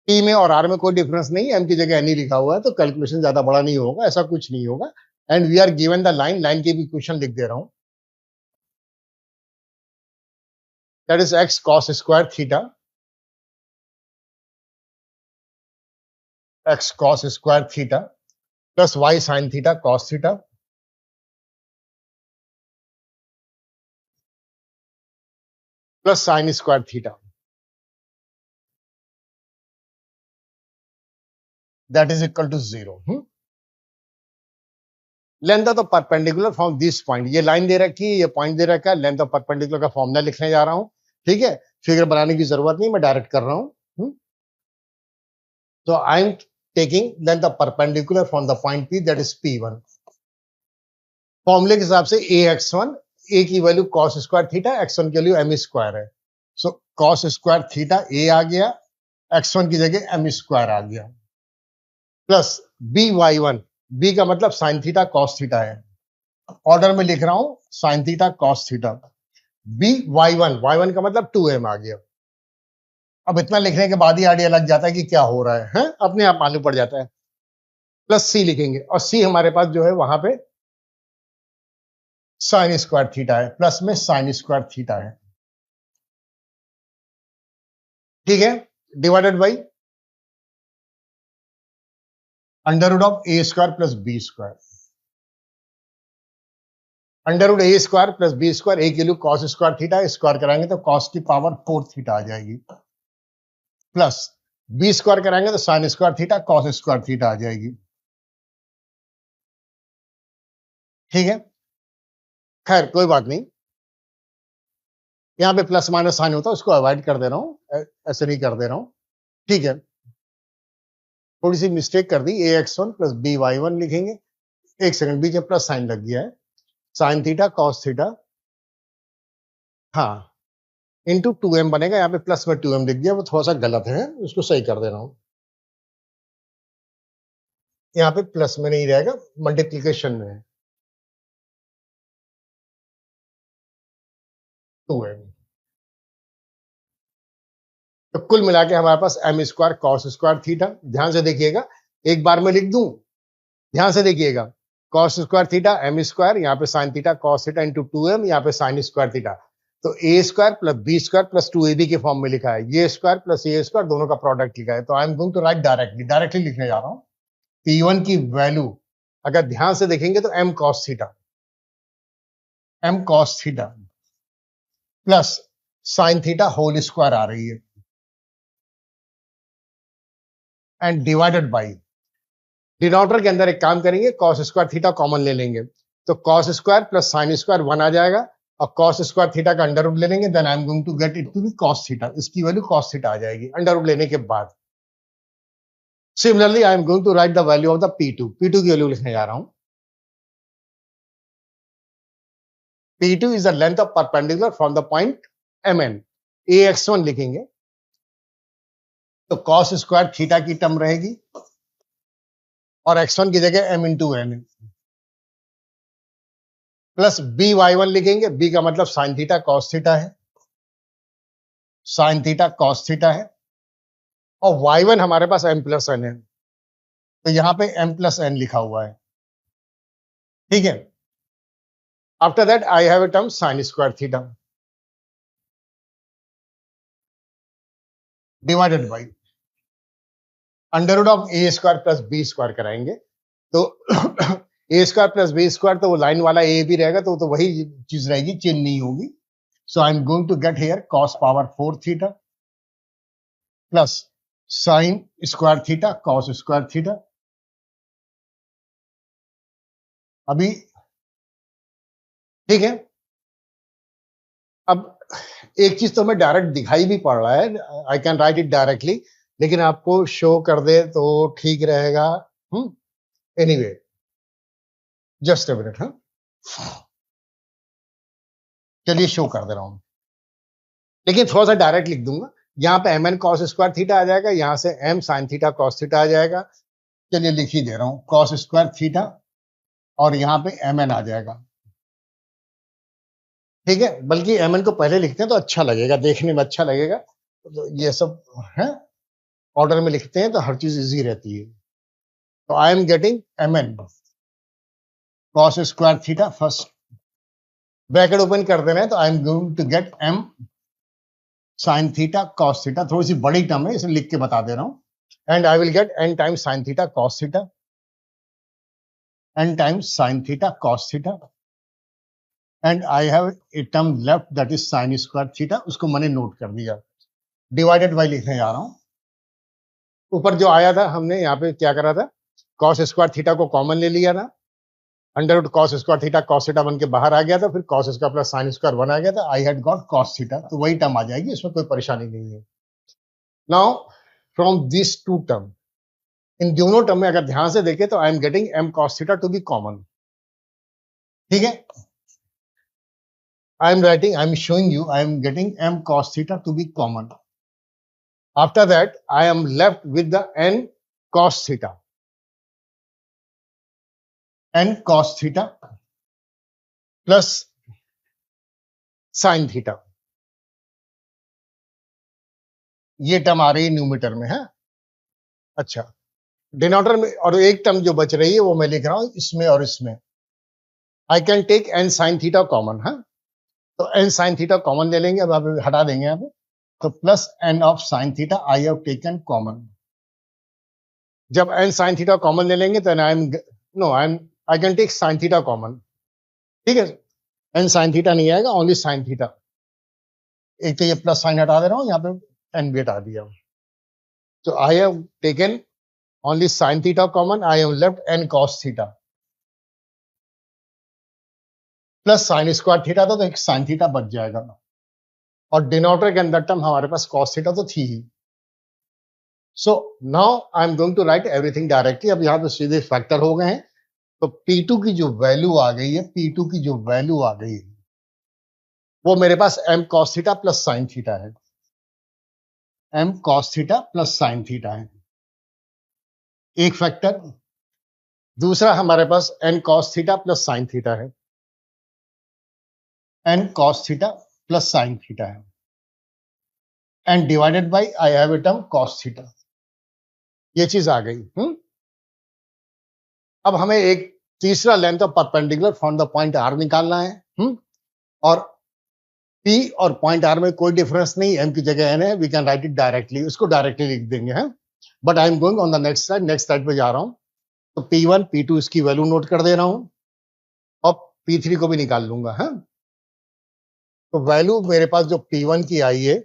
P में और R में कोई डिफरेंस नहीं, M की जगह N ही लिखा हुआ है, तो कैलकुलेशन ज्यादा बड़ा नहीं होगा, ऐसा कुछ नहीं होगा। And we are given the line, line की भी इक्वेशन लिख दे रहा हूं, that is x cos square theta, x cos square theta plus y sin theta cos theta plus sin square theta, that is equal to 0। Length of the perpendicular from this point, ये लाइन दे रखी है, ये पॉइंट दे रखा है, लेंथ ऑफ परपेंडिकुलर का फॉर्मूला लिखने जा रहा हूं। ठीक है, फिगर बनाने की जरूरत नहीं, मैं डायरेक्ट कर रहा हूं। तो I am taking length of perpendicular from the point P, that is P1। फॉर्मूले के हिसाब से ax1, a की value cos square theta, x1 की वैल्यू m स्क्वायर है। सो cos स्क्वायर थीटा a आ गया, x1 की जगह m स्क्वायर आ गया, प्लस by1, b का मतलब साइन थीटा कॉस थीटा है, ऑर्डर में लिख रहा हूं sign theta cos theta, by1, y1 का मतलब 2m आ गया। अब इतना लिखने के बाद ही आइडिया लग जाता है कि क्या हो रहा है? अपने आप मालूम पड़ जाता है। प्लस c लिखेंगे और c हमारे पास जो है वहां पे साइन स्क्वायर थीटा है, प्लस में साइन स्क्वायर थीटा है। ठीक है, divided by under root of a square plus b square, under root a square plus b square, a की value cos square theta, square कराएंगे तो कॉस की पावर 4 थीटा आ जाएगी, प्लस बी स्क्वायर कराएंगे तो sine square theta cos square theta आ जाएगी। ठीक है, खैर कोई बात नहीं, यहां पे प्लस माइनस साइन होता है, उसको अवॉइड कर दे रहा हूं, ऐसे नहीं कर दे रहा हूं। ठीक है, थोड़ी सी मिस्टेक कर दी, ax1 प्लस by1 लिखेंगे, एक सेकंड, बीच में प्लस साइन लग गया है, साइन थीटा कॉस थीटा, हाँ, इंटू 2m बनेगा, यहाँ पे प्लस में 2m लिख दिया, वो थोड़ा सा गलत है, उसको सही कर दे रहा हूं। यहाँ पे प्लस में नहीं रहेगा, मल्टीप्लीकेशन में है, 2m। तो कुल मिला के हमारे पास m square cos square theta, ध्यान से देखिएगा, एक बार में लिख दूं, ध्यान से देखिएगा, cos square theta m square, यहाँ पे sine theta cos theta into 2m, यहाँ पे साइन स्क्वायर थीटा, तो a square plus b square plus 2ab के फॉर्म में लिखा है, ये स्क्वायर प्लस ए स्क्वायर दोनों का प्रोडक्ट लिखा है। तो I am going to write directly लिखने जा रहा हूं, P1 की वैल्यू अगर ध्यान से देखेंगे तो m cos theta plus sine theta whole square आ रही है, एंड डिवाइडेड बाई, डिनोमिनेटर के अंदर एक काम करेंगे, cos स्क्वायर थीटा कॉमन ले लेंगे, तो cos square plus sine square 1 आ जाएगा, और cos स्क्वायर थीटा का अंडर रूट ले लेंगे, then I am going to get it to be cos theta, इसकी वैल्यू cos थीटा आ जाएगी अंडर रूट लेने के बाद। Similarly I am going to write the value of the P2, P2 की वैल्यू लिखने जा रहा हूं, P2 is the length of perpendicular from the point MN, ax1 लिखेंगे तो cos स्क्वायर थीटा की टर्म रहेगी और x1 की जगह m into n, plus by1 लिखेंगे, b का मतलब साइन थीटा कॉस थीटा है, साइन थीटा कॉस थीटा है, और y1 हमारे पास m प्लस n है, तो यहां पे m प्लस n लिखा हुआ है। ठीक है, after that I have a term sine square theta divided by under root of a square plus b square कराएंगे, तो a square plus b square, तो वो लाइन वाला ए भी रहेगा, तो वही चीज रहेगी, चेंज नहीं होगी. So I am going to get here cos power 4 theta plus sine square theta cos square theta. अभी ठीक है. अब एक चीज तो हमें डायरेक्ट दिखाई भी पड़ रहा है, I can write it directly, लेकिन आपको शो कर दे तो ठीक रहेगा. Anyway, just a minute. चलिए शो कर दे रहा हूं, लेकिन थोड़ा सा डायरेक्ट लिख दूंगा. यहाँ पे m n cos square theta आ जाएगा, यहां से m sine theta cos theta आ जाएगा. चलिए लिख ही दे रहा हूं, कॉस स्क्वायर थीटा और यहाँ पे एम एन आ जाएगा. ठीक है, बल्कि एम एन को पहले लिखते हैं तो अच्छा लगेगा, देखने में अच्छा लगेगा. तो ये सब है ऑर्डर में लिखते हैं तो हर चीज इजी रहती है. तो I am getting m n cos square theta, first bracket open कर देना है, तो I am going to get m sine theta cos theta. थोड़ी सी बड़ी टर्म है, इसे लिख के बता दे रहा हूं. And I will get n times sine theta cos theta, n times sine theta cos theta. And I have a term left that is sine square theta, उसको मैंने नोट कर दिया. डिवाइडेड बाई लिखने जा रहा हूं. ऊपर जो आया था हमने यहाँ पे क्या करा था, कॉस स्क्वायर थीटा को कॉमन ले लिया था, under root cos square theta cos theta बन के बाहर आ गया था, फिर cos square plus sine square 1 आ गया था. I had got cos theta, तो वही टर्म आ जाएगी, इसमें कोई परेशानी नहीं है. Now from this two term, इन दोनों टर्म में अगर ध्यान से देखें तो I am getting m cos theta to be common. ठीक है, I am showing you, I am getting m cos theta to be common. After that, I am left with the n cos theta. N cos theta plus sin theta. ये टर्म आ रही है न्यूमरेटर में है. अच्छा, डिनोमिनेटर में और एक टर्म जो बच रही है वो मैं लिख रहा हूं इसमें और इसमें. I can take n sin theta common है, तो n sin थीटा कॉमन ले लेंगे. अब हटा देंगे यहाँ पे, तो plus n of sin theta I have taken common. जब n sin थीटा कॉमन ले लेंगे तो I can take sin theta common. ठीक है, n sin थीटा नहीं आएगा, ओनली sin थीटा. एक तो ये प्लस साइन हटा दे रहा हूँ, यहाँ पे n भी हटा दिया. तो I have taken only sin theta common, I have left n cos theta plus sine square theta था, तो एक साइन थीटा बच जाएगा. और डिनोमिनेटर के अंदर टर्म हमारे पास कॉस थीटा तो थी ही. So now I am going to write everything directly. अब यहाँ पे सीधे फैक्टर हो गए हैं, तो P2 की जो वैल्यू आ गई है, P2 की जो वैल्यू आ गई है वो मेरे पास m cos theta plus sine theta है. m cos theta plus sine theta है एक फैक्टर. दूसरा हमारे पास n cos theta plus sine theta है, n cos theta plus sine theta है. And divided by I have a term cos theta. ये चीज आ गई. अब हमें एक तीसरा length of perpendicular from the point R निकालना है. और P और पॉइंट R में कोई डिफरेंस नहीं, M की जगह N है, we can write it directly, उसको डायरेक्टली लिख देंगे है. But I am going on the next side पे जा रहा हूं. तो P1 P2 इसकी वैल्यू नोट कर दे रहा हूं और P3 को भी निकाल लूंगा है. तो वैल्यू मेरे पास जो P1 की आई है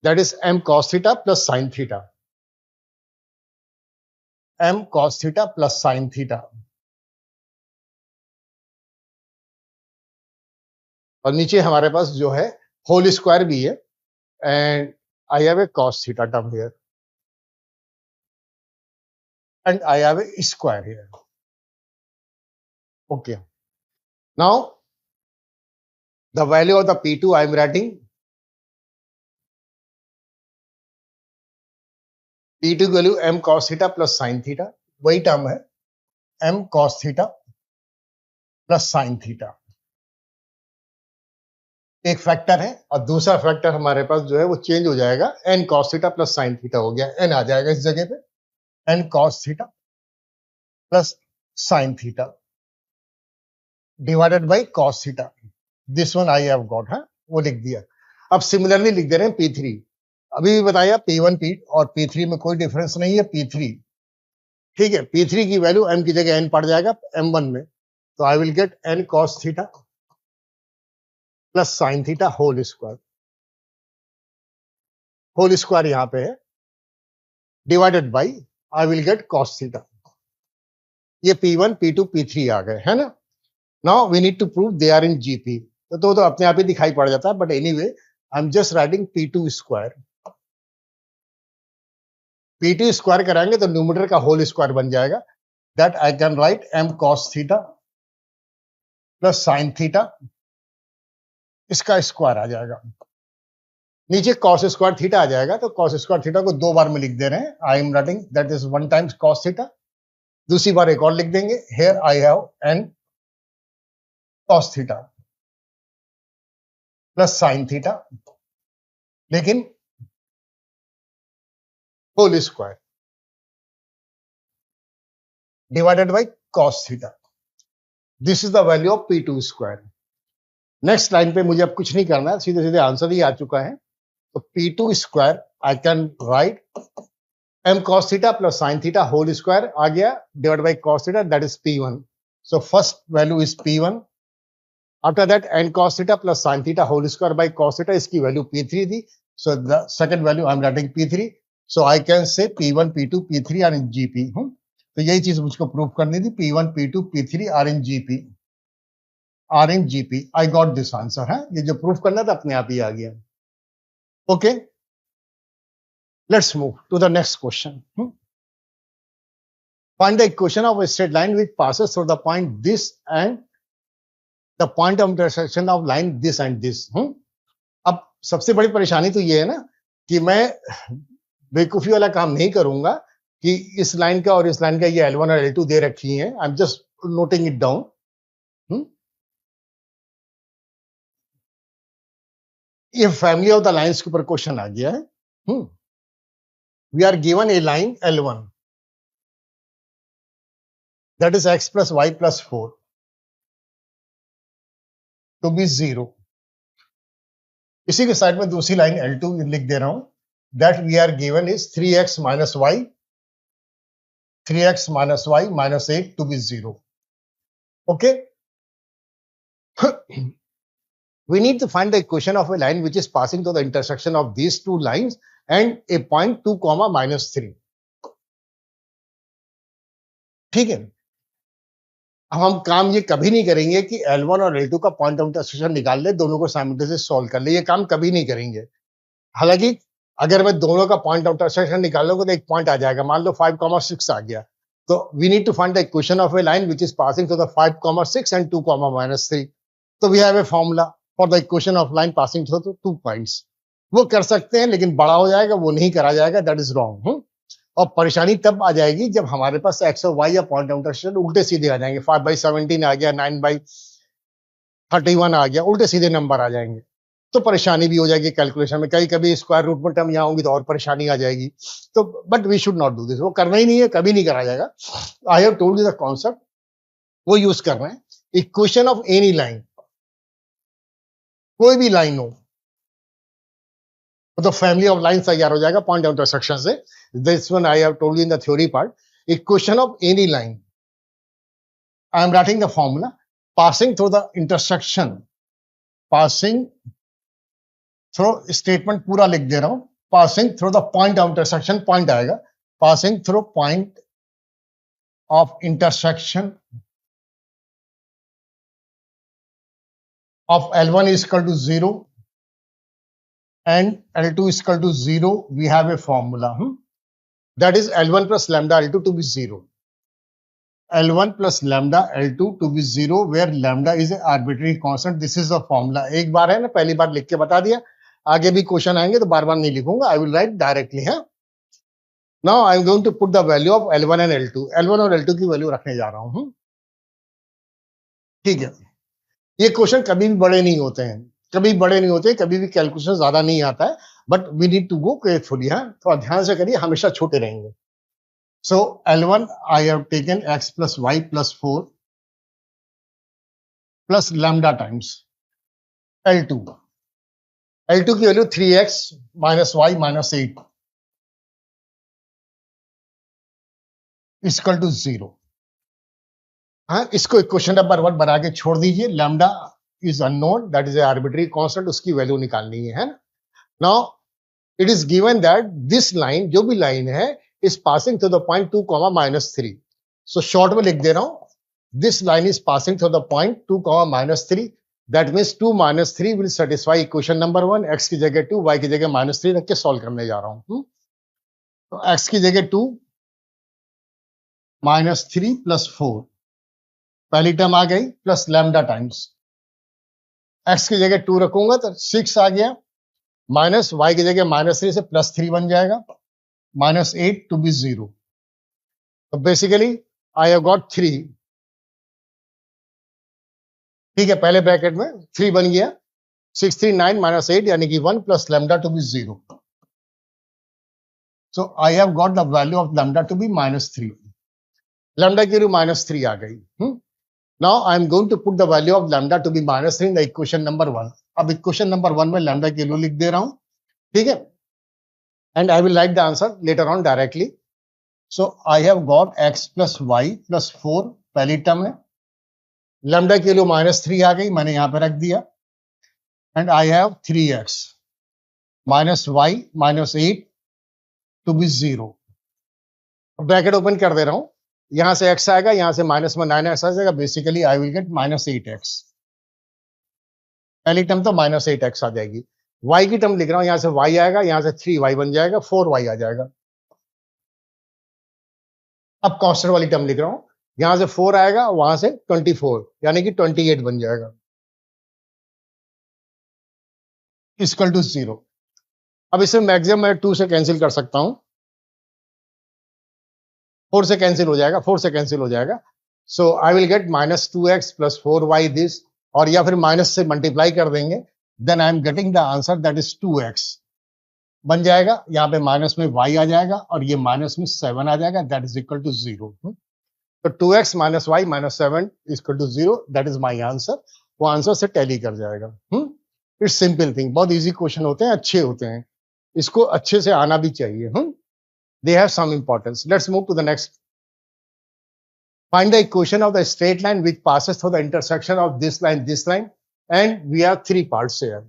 that is m cos theta plus sine theta. m cos theta plus sine theta. और नीचे हमारे पास जो है होल स्क्वायर भी है, and I have A cos theta term here and I have A square here. Okay, now the value of the P2 I am writing P2 की value m cos theta plus sine theta, वही टर्म है m cos theta plus sine theta. एक फैक्टर है और दूसरा फैक्टर हमारे पास जो है वो चेंज हो जाएगा, n cos theta plus sine theta हो गया, n आ जाएगा इस जगह पे, n cos theta plus sine theta divided by cos theta. This one I have got है, वो लिख दिया. अब सिमिलरली लिख दे रहे हैं P3. अभी भी बताया P1 P और P3 में कोई डिफरेंस नहीं है. P3 ठीक है, P3 की वैल्यू m की जगह n पड़ जाएगा m1 में, तो I will get n cos theta plus sine theta whole square यहां पे है, divided by I will get cos theta. ये P1 P2 P3 आ गए, है ना। Now we need to prove they are in GP, तो अपने आप ही दिखाई पड़ जाता है, but anyway I am just writing P2 square. P2 square कराएंगे तो न्यूमरेटर का होल स्क्वायर बन जाएगा, that I can write m cos theta plus sine theta, इसका स्क्वायर आ जाएगा, नीचे cos स्क्वायर थीटा आ जाएगा, तो cos स्क्वायर थीटा को 2 बार में लिख दे रहे हैं, I am writing that is 1 times cos theta, दूसरी बार एक और लिख देंगे, here I have n cos theta plus sine theta, लेकिन whole square divided by cos theta. This is the value of P2 square. Next line पे मुझे अब कुछ नहीं करना है, सीधे सीधे आंसर ही आ चुका है, तो P2 square I can write m cos theta plus sine theta whole square आ गया, divide by cos theta, that is P1। So first value is P1, after that n cos theta plus sine theta whole square by cos theta, इसकी वैल्यू P3 थी, so the second value I am writing P3, so I can say P1 P2 P3 are in GP. तो यही चीज मुझको प्रूव करनी थी, P1 P2 P3 are in GP, are in GP. I got this answer है, ये जो प्रूफ करना था अपने आप ही आ गया। Okay, let's move to the next question. Find the equation of a straight line which passes through the point this and the point of intersection of line this and this। अब सबसे बड़ी परेशानी तो ये है ना कि मैं बेवकूफी वाला काम नहीं करूंगा कि इस लाइन का और इस लाइन का ये L1 और L2 दे रखी हैं, I am just noting it down. ये फैमिली ऑफ द लाइंस के ऊपर क्वेश्चन आ गया है। We are given a line L1 that is x plus y plus 4 to be 0। इसी के साइड में दूसरी लाइन L2 लिख दे रहा हूं, that we are given is 3x minus y minus 8 to be 0। Okay, we need to find the equation of a line which is passing through the intersection of these two lines and a point 2 comma minus 3। ठीक है, अब हम काम ये कभी नहीं करेंगे कि L1 और L2 का पॉइंट ऑफ इंटरसेक्शन निकाल ले, दोनों को साइमल्टेनियसली सॉल्व कर ले, ये काम कभी नहीं करेंगे। हालांकि अगर मैं दोनों का पॉइंट ऑफ इंटरसेक्शन निकालूंगा तो एक पॉइंट आ जाएगा, मान लो 5,6 आ गया, तो we need to find the equation of a line which is passing through the 5,6 and 2 minus 3। तो we have a formula for the equation of line passing through 2 points. वो कर सकते हैं लेकिन बड़ा हो जाएगा, वो नहीं करा जाएगा, दैट इज रॉन्ग। और परेशानी तब आ जाएगी जब हमारे पास एक्स और वाई या पॉइंट ऑफ इंटरसेक्शन उल्टे सीधे आ जाएंगे, 5/17 आ गया, 9/31 आ गया, उल्टे सीधे नंबर आ जाएंगे, तो परेशानी भी हो जाएगी कैलकुलेशन में। कहीं कभी स्क्वायर रूट में टर्म यहाँ होंगी तो और परेशानी आ जाएगी। तो but we should not do this, वो करना ही नहीं है, कभी नहीं करा जाएगा। I have told you the concept, वो यूज कर रहे हैं। इक्वेशन ऑफ एनी लाइन, कोई भी लाइन हो तो फैमिली ऑफ लाइन तैयार हो जाएगा पॉइंट ऑफ इंटरसेक्शन से। This one I have told you in the theory part. Equation of any line, I am writing the formula passing through the intersection, passing through, statement पूरा लिख दे रहा हूं, passing through the point of intersection, point आएगा, passing through point of intersection of L1 is equal to 0 and L2 is equal to 0, we have a formula, that is L1 plus lambda L2 to be 0. L1 plus lambda L2 to be 0 where lambda is an arbitrary constant. This is the formula. एक बार है ना, पहली बार लिख के बता दिया, आगे भी क्वेश्चन आएंगे तो बार बार नहीं लिखूंगा, I will write directly। है now I am going to put the value of L1 and L2, L1 और L2 की वैल्यू रखने जा रहा हूं। ठीक है, ये क्वेश्चन कभी भी बड़े नहीं होते हैं, कभी भी कैलकुलेशन ज्यादा नहीं आता है, but we need to go carefully. है थोड़ा ध्यान से करिए, हमेशा छोटे रहेंगे। So L1 I have taken x plus y plus 4 plus lambda times L2 की value 3x minus y minus 8। Equal to 0। हाँ, इसको इक्वेशन नंबर 1 बना के छोड़ दीजिए। Lambda is unknown, that is arbitrary constant, उसकी वैल्यू निकालनी है ना। Now it is given that this line, जो भी लाइन है, is passing through the point 2, -3। So short में लिख दे रहा हूं, this line is passing through the point 2, -3। That means 2 - 3 will satisfy equation number 1। X की जगह 2, वाई की जगह -3 रख के सॉल्व करने जा रहा हूं। तो एक्स की जगह 2 -3 + 4, पहली टर्म आ गई, प्लस लैम्डा टाइम्स एक्स की जगह 2 रखूंगा तो 6 आ गया, माइनस वाई की जगह -3 से +3 बन जाएगा, -8 टू बी 0। तो बेसिकली आई हैव गॉट 3। ठीक है, पहले ब्रैकेट में 3 बन गया, 6 3 9 -8 यानी कि 1 plus lambda to be 0। So I have got the value of lambda to be -3। Lambda की वैल्यू -3 आ गई। Now I am going to put the value of lambda to be -3 in the equation number 1। अब इक्वेशन नंबर 1 में लैम्डा की वैल्यू लिख दे रहा हूं, ठीक है, and I will right the answer later on directly. So I have got x + y + 4 पहली टर्म है, लैम्डा की वैल्यू -3 आ गई, मैंने यहां पे रख दिया, and I have 3x -y -8 to be 0। Bracket open कर दे रहा हूं, यहां से x आएगा, यहां से माइनस में 9x आ जाएगा, basically I will gate -8x। पहली टर्म तो -8x आ जाएगी। y की टर्म लिख रहा हूं, यहां से y आएगा, यहां से 3y बन जाएगा, 4y आ जाएगा। अब कांस्टेंट वाली टर्म लिख रहा हूं, यहां से 4 आएगा, वहां से 24 यानी कि 28 बन जाएगा, इक्वल टू 0। अब इसे मैक्सिमम मैं 2 से कैंसिल कर सकता हूं, 4 से कैंसिल हो जाएगा, 4 से कैंसिल हो जाएगा। So I will get -2x + 4y this, और या फिर माइनस से मल्टीप्लाई कर देंगे, then I am getting the answer that is 2x बन जाएगा। यहाँ पे माइनस में y आ जाएगा और ये माइनस में 7 आ जाएगा, दैट इज इक्वल टू 0। तो 2x - y - 7 equal to 0, that is my answer. वो आंसर से टैली कर जाएगा। इट्स सिंपल थिंग, बहुत इजी क्वेश्चन होते हैं, अच्छे होते हैं, इसको अच्छे से आना भी चाहिए। They have some importance. Let's move to the next. Find the equation of the straight line which passes through the intersection of this line, and we have 3 parts here.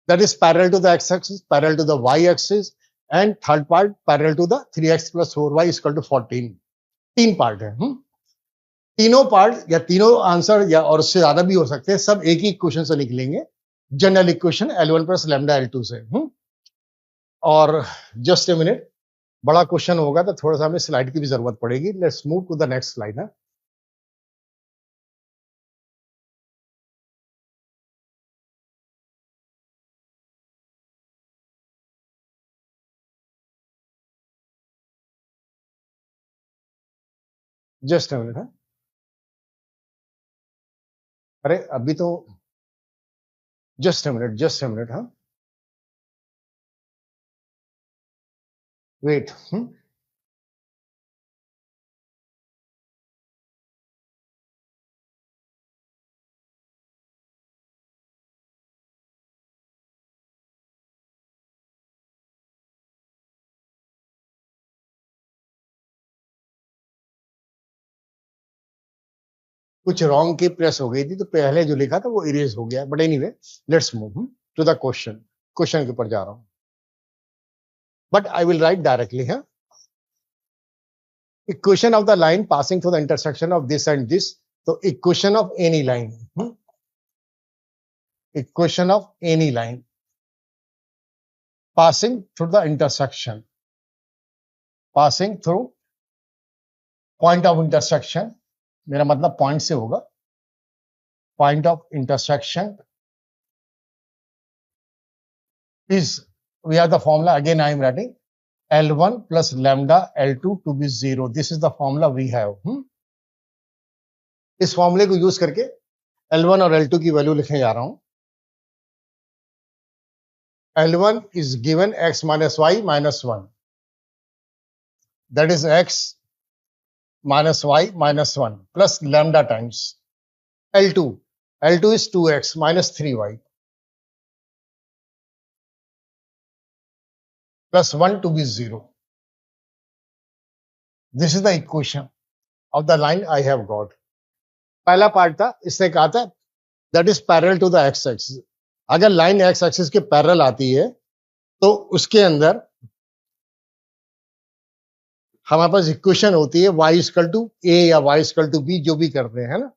That is parallel to the x-axis, parallel to the y-axis, and third part parallel to the 3x + 4y = 14. 3 part है। तीनों पार्ट या तीनों आंसर या और उससे ज्यादा भी हो सकते हैं, सब एक ही इक्वेशन से निकलेंगे, general equation L1 + lambda L2 से। और जस्ट ए मिनट, बड़ा क्वेश्चन होगा तो थोड़ा सा हमें स्लाइड की भी जरूरत पड़ेगी। Let's move to the next slide है। जस्ट अ मिनट है, अरे अभी तो जस्ट अ मिनट हाँ, वेट। कुछ रॉन्ग की प्रेस हो गई थी, तो पहले जो लिखा था वो इरेज हो गया, but anyway let's move to the question. Question के ऊपर जा रहा हूं, but I will write directly है। Equation of the line passing through the intersection of this and this. तो equation of any line, equation of any line passing through the intersection, passing through point of intersection, मेरा मतलब पॉइंट से होगा, point of intersection is, we have the formula, again I am writing L1 plus lambda L2 to be 0. This is the formula we have. इस फॉर्मूले को यूज करके L1 और L2 की वैल्यू लिखने जा रहा हूं। L1 is given x minus y minus 1. That is x minus y minus 1 plus lambda times L2. L2 is 2x minus 3y plus 1 to be 0. This is the equation of the line I have got. पहला पार्ट था, इसने कहा था that is parallel to the x axis. अगर लाइन एक्स एक्सिस के पैरेलल आती है तो उसके अंदर हमारे पास इक्वेशन होती है y इक्वल टू a या y इक्वल टू b, जो भी करते हैं ना।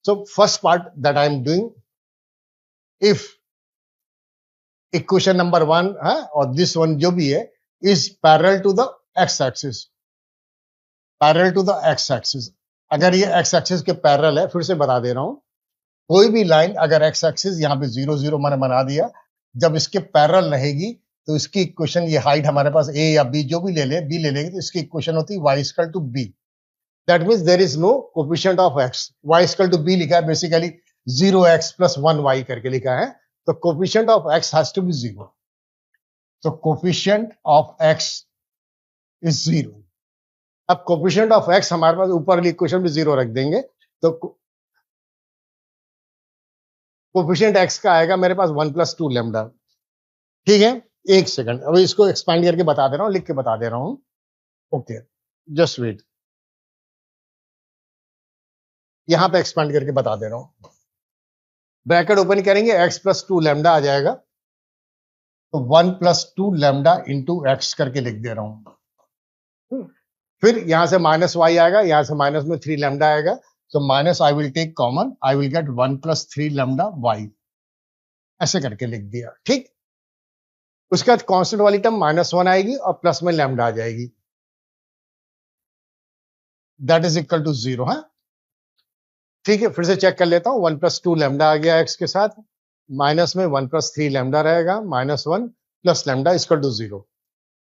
So first part that I am doing, if equation number 1 है और दिस वन जो भी है is parallel to the x axis, parallel to the x axis. अगर ये एक्स एक्सिस के पैरेलल है, फिर से बता दे रहा हूं, कोई भी लाइन अगर एक्स एक्सिस यहाँ पे 0 0 मैंने बना दिया, जब इसके पैरेलल रहेगी तो इसकी इक्वेशन, ये हाइट हमारे पास a या b जो भी ले ले, b ले लेंगे तो इसकी इक्वेशन होती है y equal to b। That means there is no coefficient of x, y equal to b लिखा है, बेसिकली 0x प्लस 1y करके लिखा है, तो coefficient of x has to be 0। तो कोफिशिएंट ऑफ x इज 0। अब कोफिशिएंट ऑफ x हमारे पास ऊपर वाली इक्वेशन में 0 रख देंगे तो कोफिशिएंट x का आएगा मेरे पास 1 प्लस 2 लैम्डा। ठीक है, एक सेकंड, अभी इसको एक्सपैंड करके बता दे रहा हूं, लिख के बता दे रहा हूं। ओके, जस्ट वेट, यहां पे एक्सपैंड करके बता दे रहा हूं। ब्रैकेट ओपन करेंगे, x प्लस 2 लैम्डा आ जाएगा, तो 1 प्लस 2 लैम्डा इंटू एक्स करके लिख दे रहा हूं। फिर यहां से माइनस y आएगा, यहां से माइनस में 3 लैम्डा आएगा, तो minus I will take common, I will get 1 plus 3 lambda y, ऐसे करके लिख दिया। ठीक, उसके बाद कांस्टेंट वाली टर्म -1 आएगी और प्लस में लैम्डा आ जाएगी, दैट इज इक्वल टू 0 है। ठीक है, फिर से चेक कर लेता हूं, 1 प्लस 2 लैम्डा आ गया x के साथ, माइनस में 1 प्लस 3 लैम्डा रहेगा, -1 plus lambda equal to 0।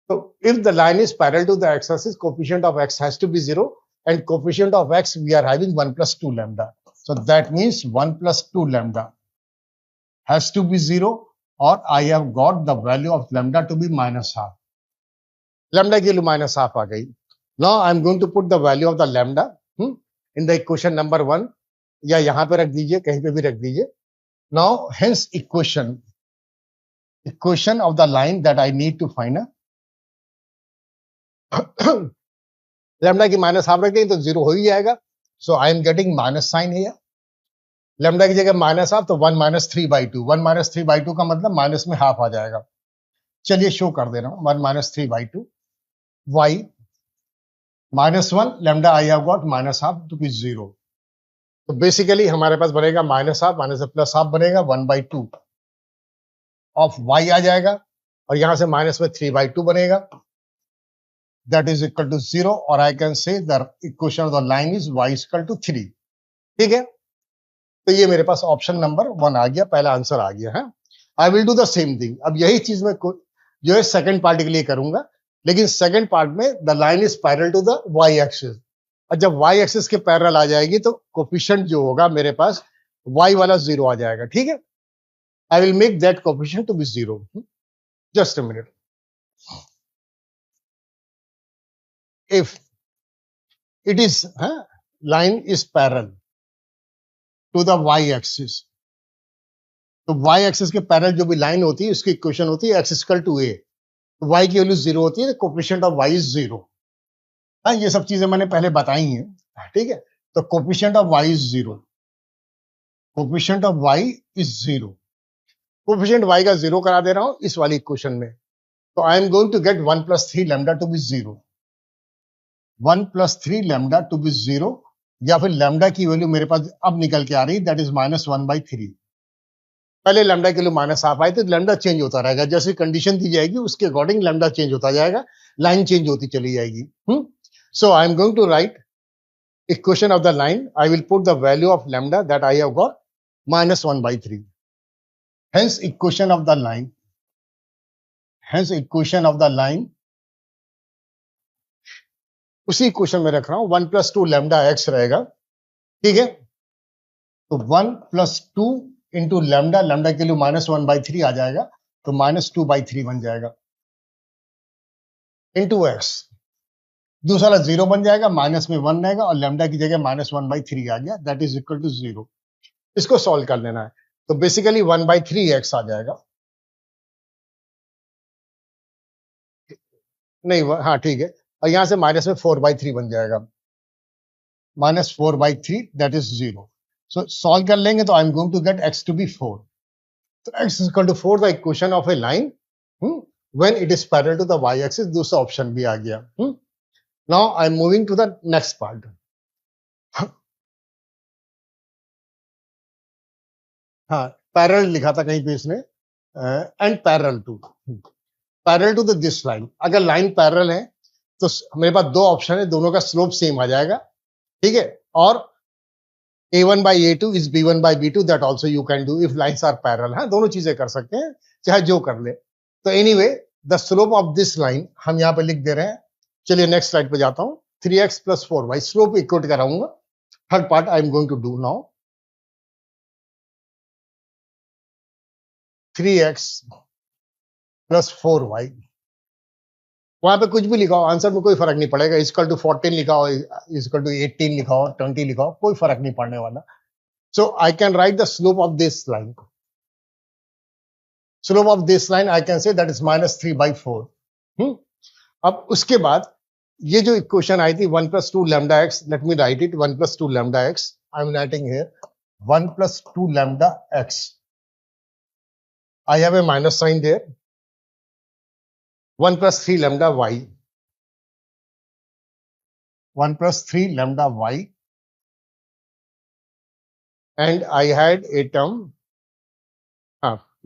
So if the line is parallel to the x-axis, coefficient of x has to be 0, and coefficient of x we are having 1 plus 2 lambda. So that means 1 plus 2 lambda has to be 0, or I have got the value of lambda to be -12. Lambda की value -12 आ गई। Now I am going to put the value of the lambda in the equation number 1, या यहाँ पे रख दीजिए, कहीं पे भी रख दीजिए। Now hence equation of the line that I need to find lambda की -12 रख देंगे तो 0 हो ही जाएगा। So I am getting minus sine here, lambda की जगह -12 तो 1 - 3/2, 1 - 3/2 का मतलब माइनस में हाफ आ जाएगा। चलिए शो कर दे रहा हूं, 1 - 3/2 y -1 lambda I have got -12 to be 0। तो बेसिकली हमारे पास बनेगा -12 माइनस से प्लस हाफ बनेगा, 1/2 ऑफ y आ जाएगा, और यहां से माइनस में 3/2 बनेगा, that is equal to 0, or I can say the equation of the line is y is equal to 3। ठीक है, तो ये मेरे पास ऑप्शन नंबर 1 आ गया, पहला आंसर आ गया है। I will do the same thing. अब यही चीज मैं जो है सेकंड पार्ट के लिए करूंगा, लेकिन सेकंड पार्ट में the line is parallel to the y axis, और जब वाई एक्सिस के पैरेलल आ जाएगी तो कोफिशिएंट जो होगा मेरे पास वाई वाला 0 आ जाएगा। ठीक है, I will make that coefficient to be 0। Just a minute, if it is line is parallel to the y axis, तो y axis के पैरेलल जो भी लाइन होती है उसकी इक्वेशन होती है x इक्वल टू a, तो y की वैल्यू 0 होती है, कोफिशिएंट ऑफ y इज 0। हाँ, ये सब चीजें मैंने पहले बताई हैं। ठीक है, तो coefficient of y is 0, coefficient of y is 0, coefficient y का 0 करा दे रहा हूं इस वाली इक्वेशन में, तो I am going to get 1 plus 3 lambda to be 0, 1 plus 3 lambda to be 0, या फिर लैम्डा की वैल्यू मेरे पास अब निकल के आ रही, दैट इज -1/3। पहले लैम्डा की वैल्यू -12 आई, तो लैम्डा चेंज होता रहेगा, जैसे कंडीशन दी जाएगी उसके अकॉर्डिंग लैम्डा चेंज होता जाएगा, लाइन चेंज होती चली जाएगी। So I am going to write equation of the line, I will put the value of lambda that I have got -1/3। Hence equation of the line, hence equation of the line उसी इक्वेशन में रख रहा हूं, 1 प्लस 2 लैम्डा एक्स रहेगा। ठीक है, तो 1 प्लस 2 इंटू लैम्डा, लैम्डा के लिए -1/3 आ जाएगा, तो -2/3 बन जाएगा, इंटू एक्स, दूसरा वाला 0 बन जाएगा, माइनस में 1 रहेगा, और लैम्डा की जगह -1/3 आ गया, दैट इज इक्वल टू 0। इसको सॉल्व कर लेना है, तो बेसिकली 1/3 एक्स आ जाएगा। नहीं, हाँ ठीक है, और यहां से माइनस में 4/3 बन जाएगा, -4/3 दैट इज 0. सो सॉल्व कर लेंगे तो I am going to get x to be 4. तो x is equal to 4 the equation of a line when it is parallel to the y axis. दूसरा ऑप्शन भी आ गया. Now I am moving to the next part. हाँ, पैरेलल लिखा था कहीं पे इसने, and parallel to this line. अगर लाइन पैरेलल है तो मेरे पास दो ऑप्शन है, दोनों का स्लोप सेम आ जाएगा, ठीक है. और a1 by a2 is b1 by b2, that also you can do if lines are parallel. हाँ, दोनों चीजें कर सकते हैं, चाहे जो कर ले. तो anyway the slope of this line हम यहाँ पे लिख दे रहे हैं. चलिए नेक्स्ट स्लाइड पे जाता हूँ. 3x plus 4y slope equal कराऊंगा. Third part I am going to do now. 3x plus 4y, वहां पे कुछ भी लिखा हो, आंसर में कोई फर्क नहीं पड़ेगा. इक्वल टू 14 लिखा हो, इक्वल टू 18 लिखा हो, 20 लिखा हो, कोई फर्क नहीं पड़ने वाला. So I can write the slope of this line. Slope of this line I can say that is -3/4. अब उसके बाद ये जो इक्वेशन आई थी 1 + 2 λx, let me right it. 1 + 2 λx, I am writing here 1 + 2 λx. I have a minus sign there. 1 + 3 λy. 1 + 3 λy. And I had a term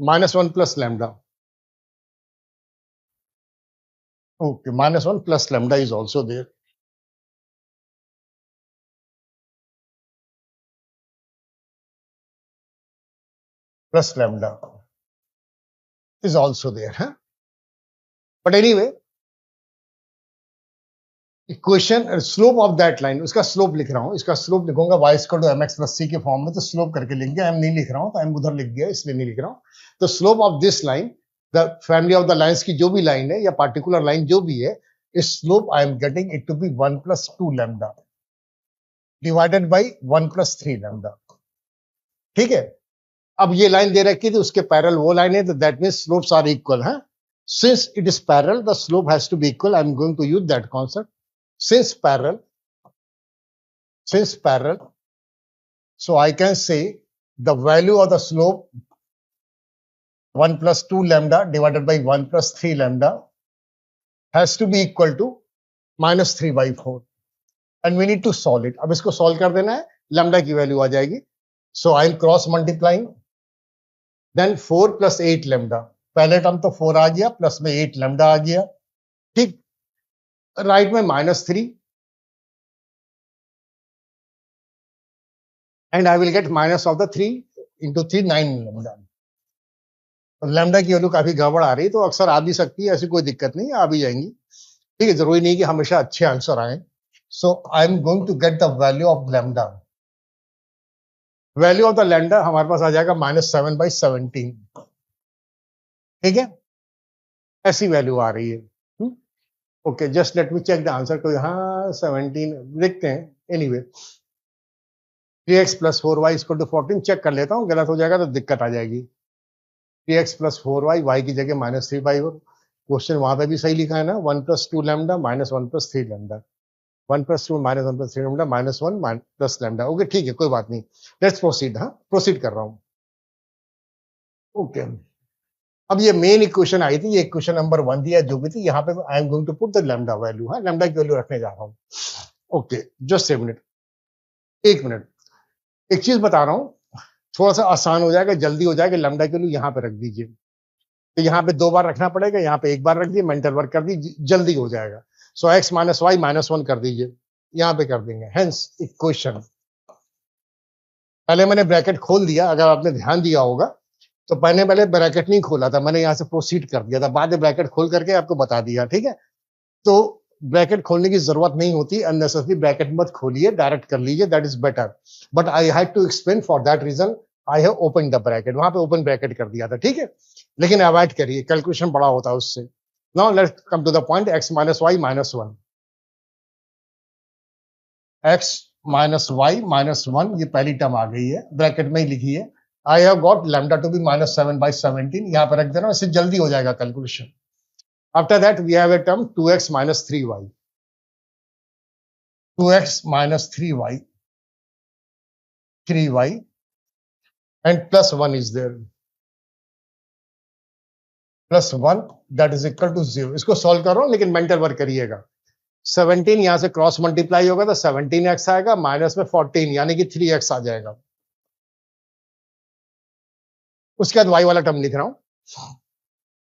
-1 + λ. Okay, -1 + λ is also there. Plus λ is also there, huh? But anyway, equation slope of that line, उसका स्लोप लिख रहा हूं. इसका स्लोप लिखूंगा y = mx + c के फॉर्म में. तो स्लोप करके लिख दिया. एम नहीं लिख रहा हूं, तो एम उधर लिख दिया, इसलिए नहीं लिख रहा हूं. तो slope of this line, the family of the lines की जो भी लाइन है या पार्टिकुलर लाइन जो भी है, इस slope I am getting it to be 1 + 2 λ divided by 1 + 3 λ. ठीक है. अब ये लाइन दे रखी थी, उसके पैरेलल वो लाइन है, तो that means slopes are equal. है, since it is parallel the slope has to be equal. I am going to use that concept. Since parallel, so I can say the value of the slope 1 + 2 λ divided by 1 + 3 λ has to be equal to -3/4, and we need to solve it. अब इसको solve कर देना है, लैम्डा की वैल्यू आ जाएगी. So I am cross multiplying. Then 4 + 8 λ. पहले टर्म तो 4 आ गया, प्लस में 8 λ आ गया. ठीक. राइट में -3, and I will get minus of the 3 × 3 9 λ. Lambda की वैल्यू काफी गड़बड़ आ रही, तो अक्सर आ भी सकती है, ऐसी कोई दिक्कत नहीं, आ भी जाएंगी. ठीक है, जरूरी नहीं कि हमेशा अच्छे आंसर आए. So I am going to get the value of lambda. Value of the lambda हमारे पास आ जाएगा -7/17. ठीक है, ऐसी वैल्यू आ रही है. Okay, just let me check the answer. कोई हाँ 17 देखते हैं. एनीवे 3x + 4y = 14 चेक कर लेता हूँ, गलत हो जाएगा तो दिक्कत आ जाएगी. 3x + 4y, y की जगह -3/4. क्वेश्चन वहां पे भी सही लिखा है ना. 1 + 2 λ -1 + 3 λ. 1 + 2 -1 + 3 λ -1 + λ. ओके, ठीक है, कोई बात नहीं. Let's proceed. हाँ, प्रोसीड कर रहा हूँ. ओके, अब ये मेन इक्वेशन आई थी, ये इक्वेशन नंबर 1 दिया जो भी थी, यहाँ पे I am going to put the lambda value. हाँ, लैम्डा की वैल्यू रखने जा रहा हूँ. ओके, जस्ट एक मिनट. एक चीज बता रहा हूँ, थोड़ा सा आसान हो जाएगा, जल्दी हो जाएगा. लैम्डा की वैल्यू यहाँ पे रख दीजिए. तो यहाँ पे 2 बार रखना पड़ेगा, यहाँ पे 1 बार रख दिए, मेंटल वर्क कर दीजिए, जल्दी हो जाएगा. सो x - y -1 कर दीजिए, यहाँ पे कर देंगे. हेंस इक्वेशन, पहले मैंने ब्रैकेट खोल दिया, अगर आपने ध्यान दिया होगा तो पहले ब्रैकेट नहीं खोला था, मैंने यहाँ से प्रोसीड कर दिया था, बाद में ब्रैकेट खोल करके आपको बता दिया. ठीक है, तो ब्रैकेट खोलने की जरूरत नहीं होती, अननेसेसरी ब्रैकेट मत खोलिए, डायरेक्ट कर लीजिए, that is better. But I had to explain, for that reason I have open the bracket. वहां पे ओपन ब्रैकेट कर दिया था. ठीक है, लेकिन अवॉइड करिए, कैलकुलेशन बड़ा होता है उससे. Now let's come to the point. x - y -1, x - y -1, ये पहली टर्म आ गई है, ब्रैकेट में ही लिखी है. I have got lambda to be -7/17. यहाँ पर रख देना, इससे जल्दी हो जाएगा calculation. After that we have a term 2x - 3y. 2x minus 3y and plus 1 is there. Plus 1 that is equal to 0. इसको सॉल्व कर रहा हूं लेकिन मेंटल वर्क करिएगा. 17 यहां से क्रॉस मल्टीप्लाई होगा तो 17x आएगा, माइनस में 14 यानी कि 3x आ जाएगा. उसके बाद y वाला टर्म लिख रहा हूं.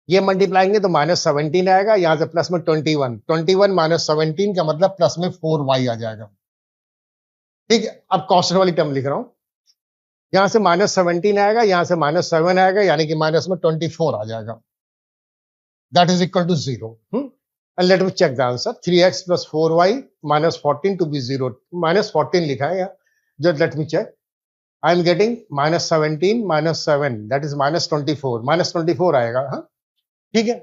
ये मल्टीप्लाएंगे तो माइनस 17 आएगा, यहां से प्लस में 21 माइनस 17 का मतलब प्लस में 4y आ जाएगा. ठीक है, अब कांस्टेंट वाली टर्म लिख रहा हूं. यहां से माइनस 17 आएगा, यहां से माइनस 7 आएगा यानी कि माइनस में 24 आ जाएगा. That is equal to 0. And let me check the answer. 3x plus 4y minus 14 to be 0. Minus 14 लिखा है यहाँ. Just let me check. I am getting minus 17 minus 7. That is minus 24. Minus 24 आएगा. हाँ, ठीक है.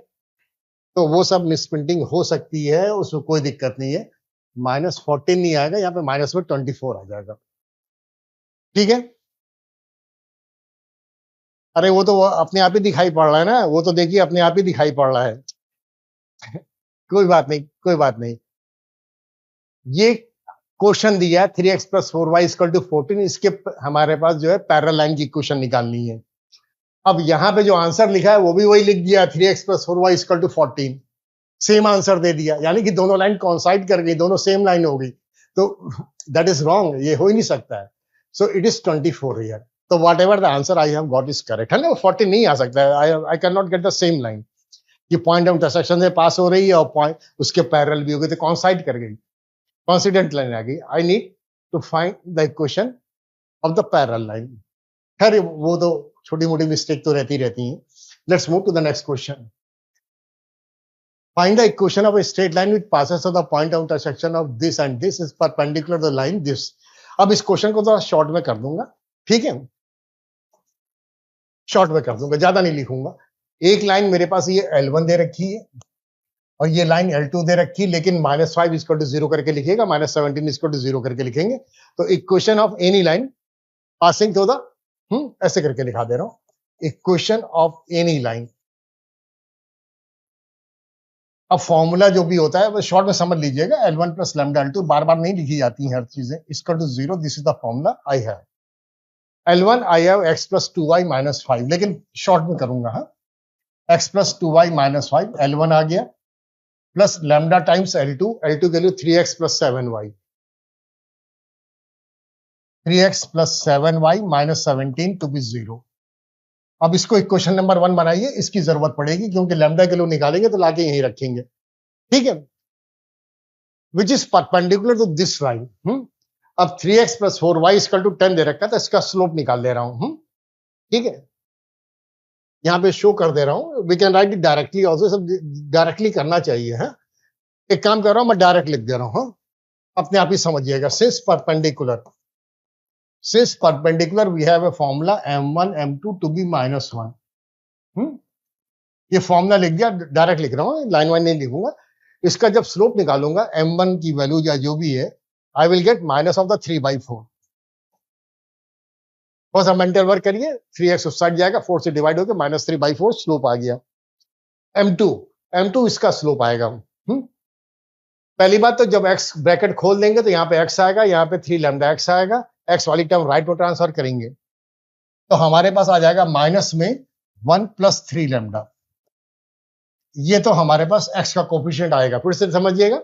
तो वो सब मिसप्रिंटिंग हो सकती है, उसमें कोई दिक्कत नहीं है. माइनस 14 नहीं आएगा, यहाँ पे माइनस में 24 आ जाएगा. ठीक है. अरे वो तो अपने आप ही दिखाई पड़ रहा है ना, वो तो देखिए अपने आप ही दिखाई पड़ रहा है. कोई बात नहीं, कोई बात नहीं. ये क्वेश्चन दिया है 3x plus 4y equal to 14. इसके हमारे पास जो है पैरेलल लाइन की इक्वेशन निकालनी है. अब यहां पे जो आंसर लिखा है वो भी वही लिख दिया, 3x plus 4y equal to 14. Same answer दे दिया, यानी कि दोनों लाइन कॉन्साइड कर गई, दोनों सेम लाइन हो गई. तो दैट इज रॉन्ग, ये हो ही नहीं सकता है. So it is 24 here. तो whatever the answer I have got is correct है ना. 14 नहीं आ सकता है. I can not get the same line. ये पॉइंट ऑफ इंटरसेक्शन से पास हो रही है और पॉइंट उसके पैरेलल भी हो गई, तो कॉन्साइड कर गई, कॉन्सिडेंट लाइन आ गई. I need to find the equation of the parallel line. खैर वो तो छोटी मोटी मिस्टेक तो रहती हैं. Let's move to the next question. Find the equation of a straight line which passes through the point of intersection of this and this is perpendicular to the line this. अब इस क्वेश्चन को थोड़ा शॉर्ट में कर दूंगा. ठीक है, शॉर्ट में कर दूंगा, ज्यादा नहीं लिखूंगा. एक लाइन मेरे पास ये L1 दे रखी है और ये लाइन L2 दे रखी है, लेकिन माइनस 5 इक्वल टू 0 करके लिखेगा, माइनस 17 इक्वल टू 0 करके लिखेंगे. तो equation of any line passing through the ऐसे करके लिखा दे रहा हूं. Equation of any line. अब फॉर्मूला जो भी होता है वो शॉर्ट में समझ लीजिएगा. L1 प्लस लैम्डा L2 बार बार नहीं लिखी जाती हैं हर चीजें. Equal to 0, this is the formula I have. L1 I have x plus 2y minus 5, लेकिन शॉर्ट में करूंगा. हाँ, x plus 2y minus 5, L1 आ गया, प्लस लैम्डा टाइम्स L2 की value 3x plus 7y, 3x plus 7y minus 17 to be 0. अब इसको इक्वेशन नंबर 1 बनाइए, इसकी जरूरत पड़ेगी क्योंकि लैम्डा के लोग निकालेंगे तो लाके यहीं रखेंगे. ठीक है, which is perpendicular to this line. अब 3x plus 4y equal to 10 दे रखा था, इसका स्लोप निकाल दे रहा हूं. ठीक है, यहां पे शो कर दे रहा हूं. We can write it directly also, सब डायरेक्टली करना चाहिए. है, एक काम कर रहा हूं, मैं डायरेक्ट लिख दे रहा हूं. अपने आप ही समझिएगा. Since perpendicular we have a formula m1 m2 to be minus 1. ये फॉर्मूला लिख दिया, डायरेक्ट लिख रहा हूं, लाइन वाइन नहीं लिखूंगा. इसका जब स्लोप निकालूंगा m1 की वैल्यू या जो भी है, I will get minus of the 3/4. बस अब मेंटल वर्क करिए. 3x उस साइड जाएगा, 4 से डिवाइड होकर माइनस 3/4 स्लोप आ गया. m2 इसका स्लोप आएगा. पहली बात तो जब x ब्रैकेट खोल देंगे तो यहाँ पे x आएगा, यहाँ पे 3 लैम्डा x आएगा. x वाली टर्म राइट में ट्रांसफर करेंगे तो हमारे पास आ जाएगा माइनस में 1 प्लस 3 लैम्डा. ये तो हमारे पास x का कोफिशिएंट आएगा. फिर से समझिएगा,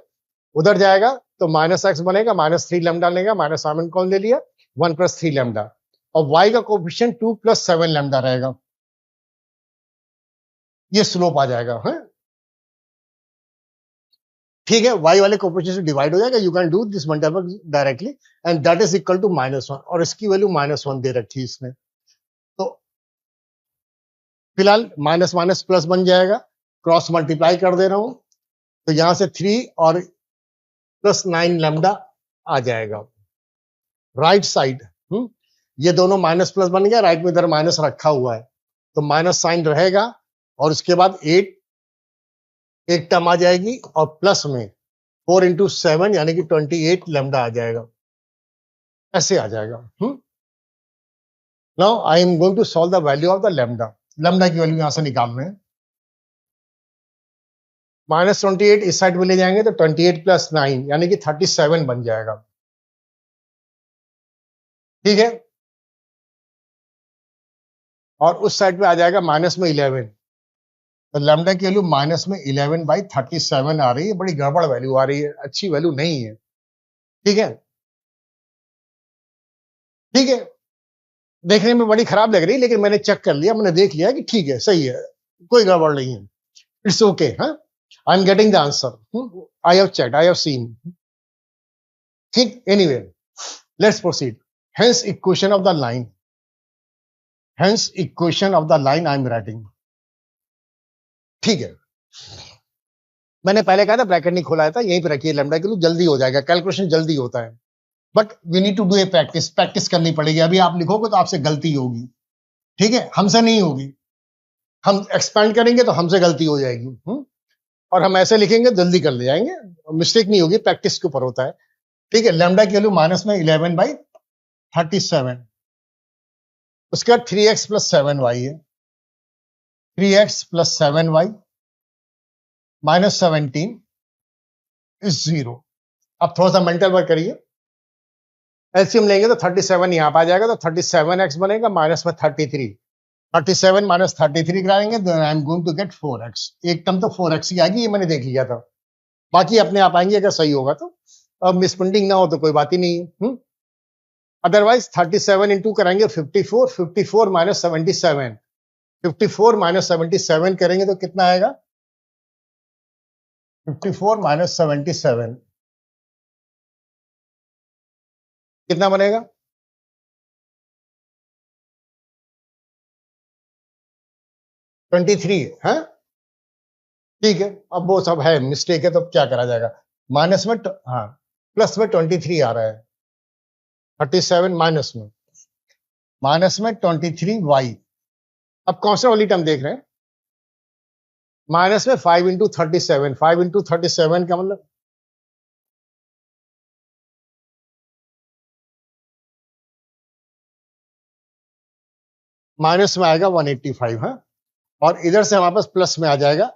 उधर जाएगा तो माइनस x बनेगा, माइनस 3 लैम्डा लेगा, माइनस सामने कौन ले लिया, 1 प्लस 3 लैम्डा. और y का कोफिशिएंट 2 प्लस 7 लैम्डा रहेगा. ये स्लोप आ जाएगा. है, ठीक है, y वाले कोफिशिएंट से डिवाइड हो जाएगा. You can do this multiple directly and that is equal to -1 और इसकी वैल्यू -1 दे रखी है इसने. तो फिलहाल माइनस माइनस प्लस बन जाएगा. क्रॉस मल्टीप्लाई कर दे रहा हूं तो यहां से 3 और प्लस 9 लैम्डा आ जाएगा. राइट साइड ये दोनों माइनस प्लस बन गया, राइट में इधर माइनस रखा हुआ है तो माइनस साइन रहेगा और उसके बाद 8 एक टर्म आ जाएगी और प्लस में 4 इंटू 7 यानी कि 28 लैम्डा आ जाएगा. ऐसे आ जाएगा. Now I am going to solve the value of the lambda. Lambda की वैल्यू यहां से निकाल रहे हैं. -28 इस साइड में ले जाएंगे तो 28 प्लस 9 यानी कि 37 बन जाएगा। ठीक है, और उस साइड पे आ जाएगा माइनस में 11, तो लैम्डा की वैल्यू माइनस में 11/37 आ रही है। बड़ी गड़बड़ वैल्यू आ रही है, अच्छी वैल्यू नहीं है। ठीक है, ठीक है, देखने में बड़ी खराब लग रही है, लेकिन मैंने चेक कर लिया, मैंने देख लिया कि ठीक है, सही है, कोई गड़बड़ नहीं है। इट्स ओके, हाँ, I am getting the answer, I have checked, I have seen. ठीक, anyway, let's proceed. Hence equation of the line, hence equation of the line I am writing. ठीक है, मैंने पहले कहा था ब्रैकेट नहीं खोला था, यहीं पे रखिए लैम्डा के लिए, जल्दी हो जाएगा, कैलकुलेशन जल्दी होता है। But we need to do a practice, practice करनी पड़ेगी। अभी आप लिखोगे तो आपसे गलती होगी, ठीक है, हमसे नहीं होगी। हम एक्सपैंड करेंगे तो हमसे गलती हो जाएगी, और हम ऐसे लिखेंगे जल्दी कर ले जाएंगे, मिस्टेक नहीं होगी, प्रैक्टिस के ऊपर होता है। ठीक है, लैम्डा की वैल्यू माइनस में 11/37, उसके बाद 3x प्लस 7y है, 3x plus 7y minus 17 is 0। अब थोड़ा सा मेंटल वर्क करिए, एलसीएम लेंगे तो 37 यहां पर आ जाएगा, तो 37x बनेगा माइनस में 33, 37 माइनस 33 कराएंगे तो I am going to get 4x। एक टर्म तो 4x ही आएगी, ये मैंने देख लिया था, बाकी अपने आप आएंगे अगर सही होगा तो। अब मिसप्रिंटिंग ना हो तो कोई बात ही नहीं है। अदरवाइज 37 इंटू कराएंगे 54, 54 माइनस 77, 54 माइनस 77 करेंगे तो कितना आएगा, 54 माइनस 77 कितना बनेगा, 23 है। ठीक है, अब वो सब है, मिस्टेक है तो क्या करा जाएगा, माइनस में हाँ प्लस में 23 आ रहा है, 37 माइनस में 23y। अब कौन सा वाली टर्म देख रहे हैं, माइनस में 5 इंटू 37, 5 इंटू 37 का मतलब माइनस में आएगा 185 है, और इधर से हमारे पास प्लस में आ जाएगा,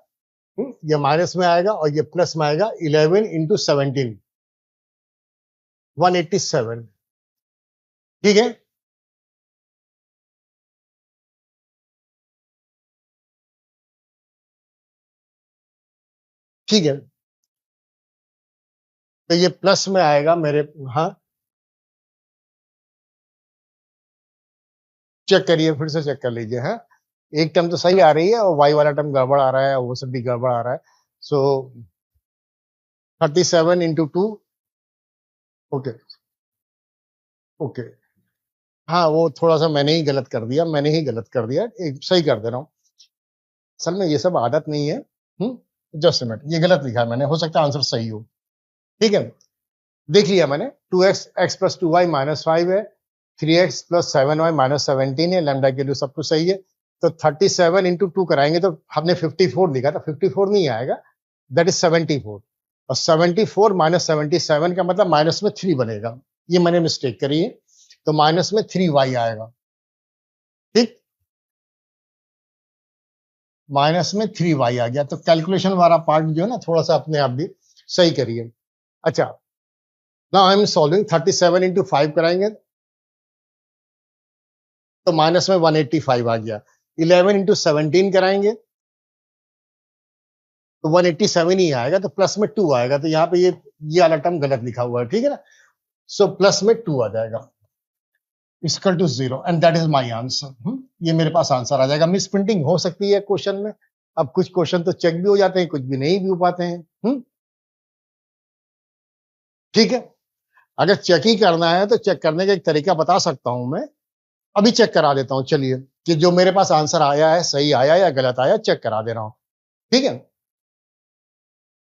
ये माइनस में आएगा और ये प्लस में आएगा, 11 इंटू 17 187। ठीक है, ठीक है, तो ये प्लस में आएगा मेरे, हाँ चेक करिए, फिर से चेक कर लीजिए। हाँ, एक टर्म तो सही आ रही है और वाई वाला टर्म गड़बड़ आ रहा है, वो सब भी गड़बड़ आ रहा है। सो 37 इंटू 2, ओके ओके, हाँ वो थोड़ा सा मैंने ही गलत कर दिया, एक सही कर दे रहा हूँ। असल में ये सब आदत नहीं है, जस्ट मिनट, ये गलत लिखा है मैंने, हो सकता है आंसर सही हो। ठीक है, देख लिया मैंने, 2x x plus 2y minus 5 है, 3x प्लस 7y माइनस 17 है, लैम्डा के लिए सब कुछ सही है। तो 37 इंटू 2 कराएंगे तो हमने 54 लिखा था, 54 नहीं आएगा, दैट इज 74, और 74 माइनस 77 का मतलब माइनस में 3 बनेगा, ये मैंने मिस्टेक करी है, तो माइनस में 3y आएगा। ठीक, माइनस में 3y आ गया, तो कैलकुलेशन वाला पार्ट जो है ना, थोड़ा सा अपने आप भी सही करिए। अच्छा, now I am solving, 37 into 5 कराएंगे तो माइनस में 185 आ गया, 11 इंटू 17 कराएंगे तो 187 ही आएगा, तो प्लस में 2 आएगा, तो यहाँ पे ये वाला टर्म गलत लिखा हुआ है, ठीक है ना। सो प्लस में 2 आ जाएगा, equal to 0, and that is my answer. ये मेरे पास आंसर आ जाएगा। मिस प्रिंटिंग हो सकती है क्वेश्चन में, अब कुछ क्वेश्चन तो चेक भी हो जाते हैं, कुछ भी नहीं भी हो पाते हैं। ठीक है, अगर चेक ही करना है तो चेक करने का एक तरीका बता सकता हूं मैं, अभी चेक करा देता हूं, चलिए, कि जो मेरे पास आंसर आया है सही आया या गलत आया, चेक करा दे रहा हूं। ठीक है,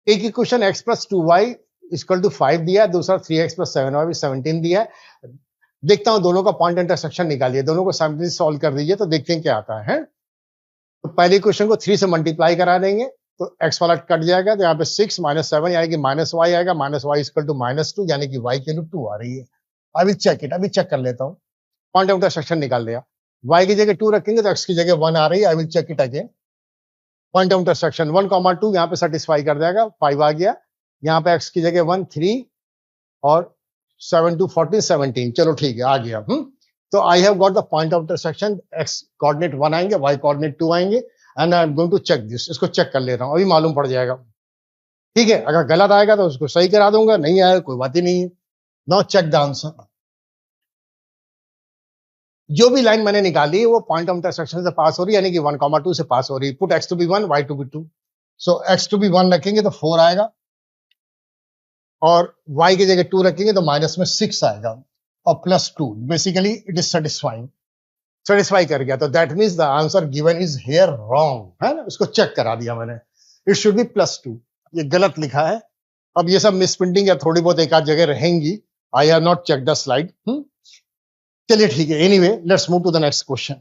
एक equation x plus 2y equal to 5 दिया है, दूसरा 3x प्लस 7y 17 दिया है। देखता हूं दोनों का पॉइंट इंटरसेक्शन निकालिए, दोनों को साइमल्टेनियसली सॉल्व कर दीजिए तो देखते हैं क्या आता है। तो पहले क्वेश्चन को 3 से मल्टीप्लाई करा देंगे तो x वाला कट जाएगा, तो यहाँ पे 6 माइनस 7 यानी कि माइनस y आएगा, माइनस y इक्वल टू -2 यानी कि y की वैल्यू 2 आ रही है। आई विल चेक इट, अभी चेक कर लेता हूँ, पॉइंट ऑफ इंटरसेक्शन निकाल दिया, y की जगह 2 रखेंगे तो x की जगह 1 आ रही है। I will check it again, point of intersection 1,2 यहाँ पे सेटिस्फाई कर जाएगा, 5 आ गया, यहाँ पे x की जगह 1 3 और 7 2 14 17, चलो ठीक है आ गया। तो I have got the point of intersection, x coordinate 1 आएंगे, y कोऑर्डिनेट 2 आएंगे, and I am going to check this, इसको चेक कर ले रहा हूँ, अभी मालूम पड़ जाएगा। ठीक है, अगर गलत आएगा तो उसको सही करा दूंगा, नहीं आएगा कोई बात ही नहीं है। Now check the answer. जो भी लाइन मैंने निकाली है वो पॉइंट ऑफ इंटरसेक्शन से पास हो रही है, यानी कि 1,2 से पास हो रही है। Put x to be 1, y to be 2, so x to be 1 रखेंगे तो 4 आएगा, और y की जगह 2 रखेंगे तो माइनस में 6 आएगा, और plus 2, basically it is satisfying, satisfy कर गया। तो that means the answer given is here wrong, है ना, इसको चेक करा दिया मैंने, इट शुड बी +2, ये गलत लिखा है। अब ये सब मिस प्रिंटिंग या थोड़ी बहुत एक आध जगह रहेंगी, I have not check the slide. चलिए ठीक है, anyway let's move to the next question.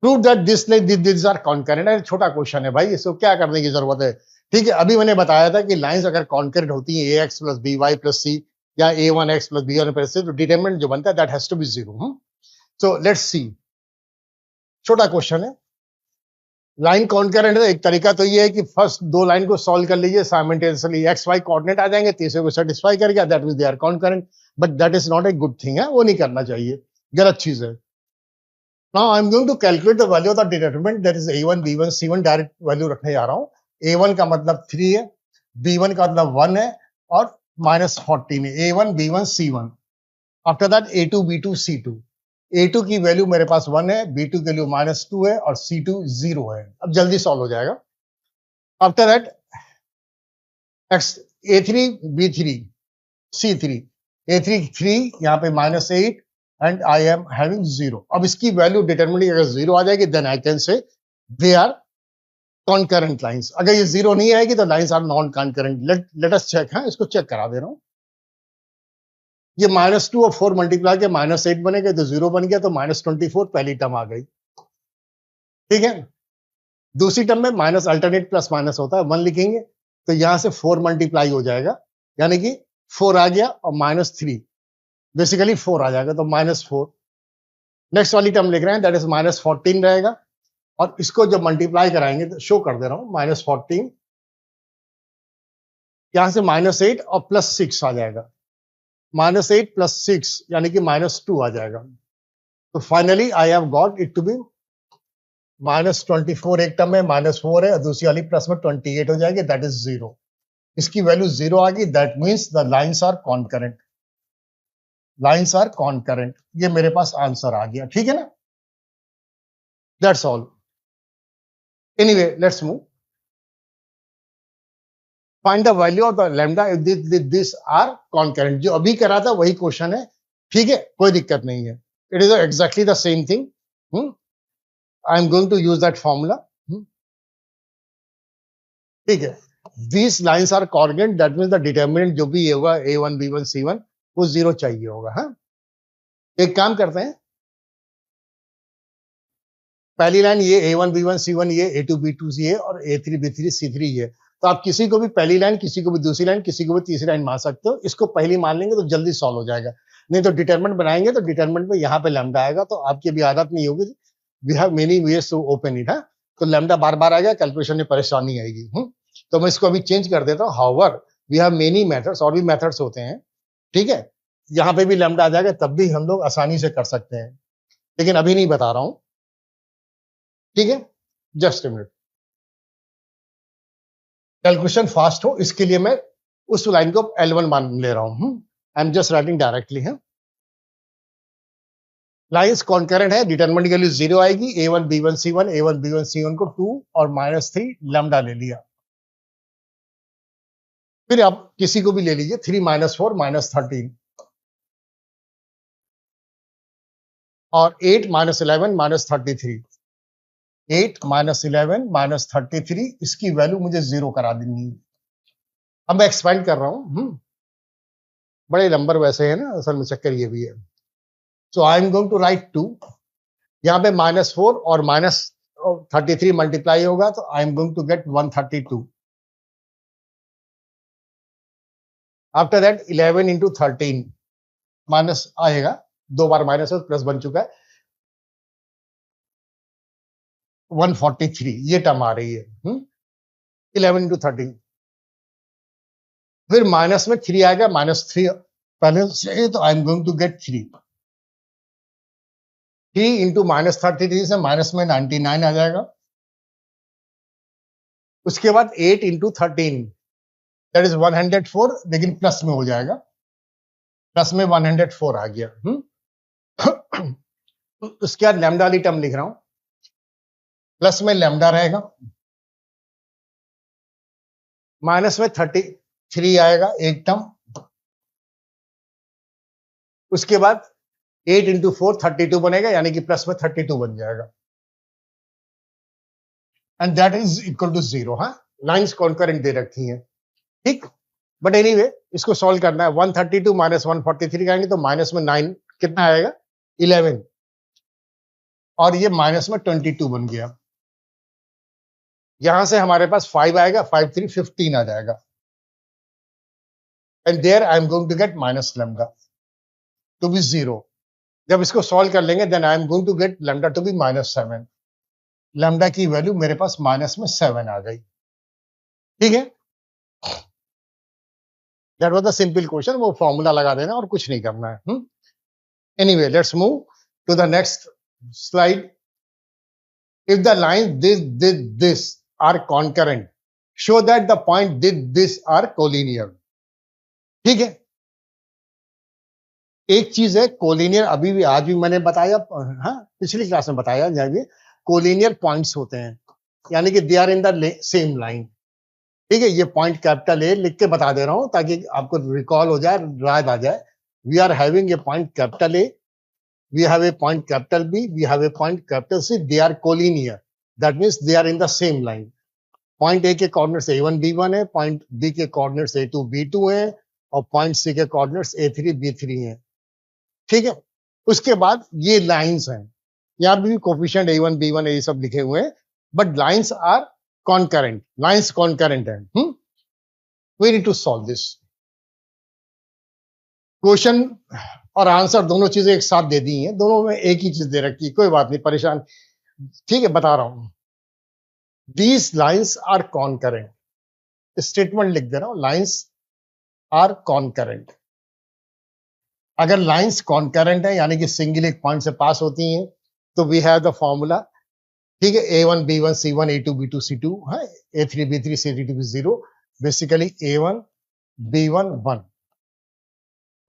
Prove that this are concurrent. छोटा क्वेश्चन है भाई, इसको क्या करने की जरूरत है। ठीक है, अभी मैंने बताया था कि लाइंस अगर कॉन्करेंट होती हैं ax + by + c या a1x + b1 + c, तो डिटरमिनेंट जो बनता है that has to be 0। So let's see, छोटा क्वेश्चन है। लाइन कॉन्करेंट है, एक तरीका तो ये है कि फर्स्ट दो लाइन को सॉल्व कर लीजिए साइमल्टेनियसली, एक्स वाई कोऑर्डिनेट आ जाएंगे, तीसरे को सेटिस्फाई कर गया, that means they are concurrent, but that is not a good thing, है वो नहीं करना चाहिए, गलत चीज है। Now I am going to calculate the value of the determinant, that is a1 b1 c1, direct value रखने जा रहा हूं। a1 का मतलब 3 है, b1 का मतलब 1 है, और -14 है, a1 b1 c1। After that a2 b2 c2, a2 की वैल्यू मेरे पास 1 है, b2 की वैल्यू -2 है, और c2 0 है। अब जल्दी सॉल्व हो जाएगा। After that x a3 b3 c3, a3 3, यहाँ पे -8, एंड आई एम हैविंग 0। अब इसकी वैल्यू डिटरमिनेंट अगर 0 आ जाएगी, देन आई कैन से दे आर कॉन्करेंट लाइंस। अगर ये 0 नहीं आएगी तो lines are non concurrent. Let us check, है इसको चेक करा दे रहा हूं। ये -2 और 4 मल्टीप्लाई के -8 बनेगा, तो 0 बन गया, तो -24 पहली टर्म आ गई। ठीक है, दूसरी टर्म में माइनस अल्टरनेट प्लस माइनस होता है, 1 लिखेंगे, तो यहां से 4 मल्टीप्लाई हो जाएगा, यानी कि 4 आ गया, और -3 बेसिकली 4 आ जाएगा, तो -4। नेक्स्ट वाली टर्म लिख रहे हैं, दैट इज -14 रहेगा, और इसको जब मल्टीप्लाई कराएंगे तो शो कर दे रहा हूं, -14 यहां से -8 और +6 आ जाएगा, -8 + 6 यानी कि -2 आ जाएगा। तो finally I have got it to be -24, एक टर्म में -4 है, दूसरी वाली प्लस में 28 हो जाएगी, दैट इज 0। इसकी वैल्यू 0 आ गई, that means the lines are concurrent, lines are concurrent. ये मेरे पास आंसर आ गया, ठीक है ना, that's all. Anyway let's move, find the value of the lambda if this are concurrent. जो अभी करा था वही क्वेश्चन है, ठीक है, कोई दिक्कत नहीं है, it is exactly the same thing. I am going to use that formula, ठीक है। These lines are congruent, that means the determinant जो भी होगा a1 b1 c1 वो 0 चाहिए होगा। हाँ, एक काम करते हैं, पहली लाइन ये a1 b1 c1 ये a2 b2 ये और a3 b3 c3 ये, तो आप किसी को भी पहली लाइन, किसी को भी दूसरी लाइन, किसी को भी तीसरी लाइन मान सकते हो। इसको पहली मान लेंगे तो जल्दी सॉल्व हो जाएगा, नहीं तो डिटरमिनेंट बनाएंगे तो डिटरमिनेंट में यहाँ पे लैम्डा आएगा, तो आपकी अभी आदत नहीं होगी। We have many ways to open it, है तो लैम्डा बार बार आएगा, कैलकुलेशन में परेशानी आएगी। तो मैं इसको अभी चेंज कर देता हूँ। However we have many methods, और भी मेथड्स होते हैं, ठीक है, यहाँ पे भी लैम्डा आ जाएगा, तब भी हम लोग आसानी से कर सकते हैं, लेकिन अभी नहीं बता रहा हूं, ठीक है, just a minute. Calculation fast हो इसके लिए मैं उस लाइन को L1 मान ले रहा हूं। I am just writing directly है। लाइंस कॉन्करेंट है, डिटरमिनेंट की वैल्यू 0 आएगी, a1 b1 c1, a1 b1 c1 को 2 और -3 लैम्डा ले लिया। फिर आप किसी को भी ले लीजिए, 3 -4 -13 और 8 -11 -33, 8 -11 -33, इसकी वैल्यू मुझे 0 करा देनी है। अब मैं एक्सपेंड कर रहा हूं, बड़े नंबर वैसे है ना, असल में चक्कर ये भी है। So I am going to write 2, यहां पे -4 और -33 मल्टीप्लाई होगा, तो I am going to get 132। After that 11 into 13 minus आएगा, 2 बार माइनस है, प्लस बन चुका है, 143 ये टर्म आ रही है 11 into 13। फिर माइनस में 3 आएगा, -3 पहले से, तो I am going to get 3। 3 into -33 से माइनस में 99 आ जाएगा। उसके बाद 8 इंटू 13 दैट इज 104, लेकिन प्लस में हो जाएगा, प्लस में 104 आ गया। उसके बाद लैम्डा वाली टर्म लिख रहा हूं, प्लस में लैम्डा रहेगा, माइनस में 33 आएगा एक टर्म। उसके बाद 8 इंटू 4 32 बनेगा, यानी कि प्लस में 32 बन जाएगा, and that is equal to 0। हाँ, लाइन्स कॉन्करेंट दे रखी हैं, ठीक। बट एनीवे इसको सॉल्व करना है। 132 माइनस 143 करेंगे तो माइनस में 9 कितना आएगा, 11, और ये माइनस में 22 बन गया। यहां से हमारे पास 5 आएगा, 5 3 15 आ जाएगा, and there I am going to get minus lambda to be 0। जब इसको सॉल्व कर लेंगे then I am going to get lambda to be -7। Lambda की वैल्यू मेरे पास माइनस में 7 आ गई, ठीक है। That was the simple question, वो फॉर्मूला लगा देना और कुछ नहीं करना है। Anyway let's move to the next slide. If the line this are concurrent, show that the point this are collinear। ठीक है, एक चीज है कोलिनियर, अभी भी आज भी मैंने बताया, हाँ पिछली क्लास में बताया, जब ये कोलिनियर पॉइंट्स होते हैं, यानी कि they are in the same line. ठीक है, ये पॉइंट कैपिटल ए लिख के बता दे रहा हूं ताकि आपको रिकॉल हो जाए, याद आ जाए। We are having a point capital A, we have a point capital B, we have a point capital C, they are collinear, that means they are in the same line। point A के coordinates A1 B1 है, point B के coordinates A2 B2 है, और point C के coordinates A3 B3 हैं, ठीक है। उसके बाद ये लाइंस हैं, यहाँ भी कोफिशिएंट A1 B1 ये सब लिखे हुए हैं, but lines are concurrent, lines concurrent है। We need to solve this question, और आंसर दोनों चीजें एक साथ दे दी हैं, दोनों में एक ही चीज दे रखी है, कोई बात नहीं, परेशान, ठीक है, बता रहा हूं। These lines are concurrent, statement लिख दे रहा हूं, लाइन्स आर कॉन्करेंट। अगर लाइन्स कॉन्करेंट है यानी कि सिंगल एक पॉइंट से पास होती हैं, तो वी हैव द फॉर्मूला, ठीक है, A1 B1 C1 A2 B2 C2 है, A3 B3 C3 B0, basically A1 B1 1,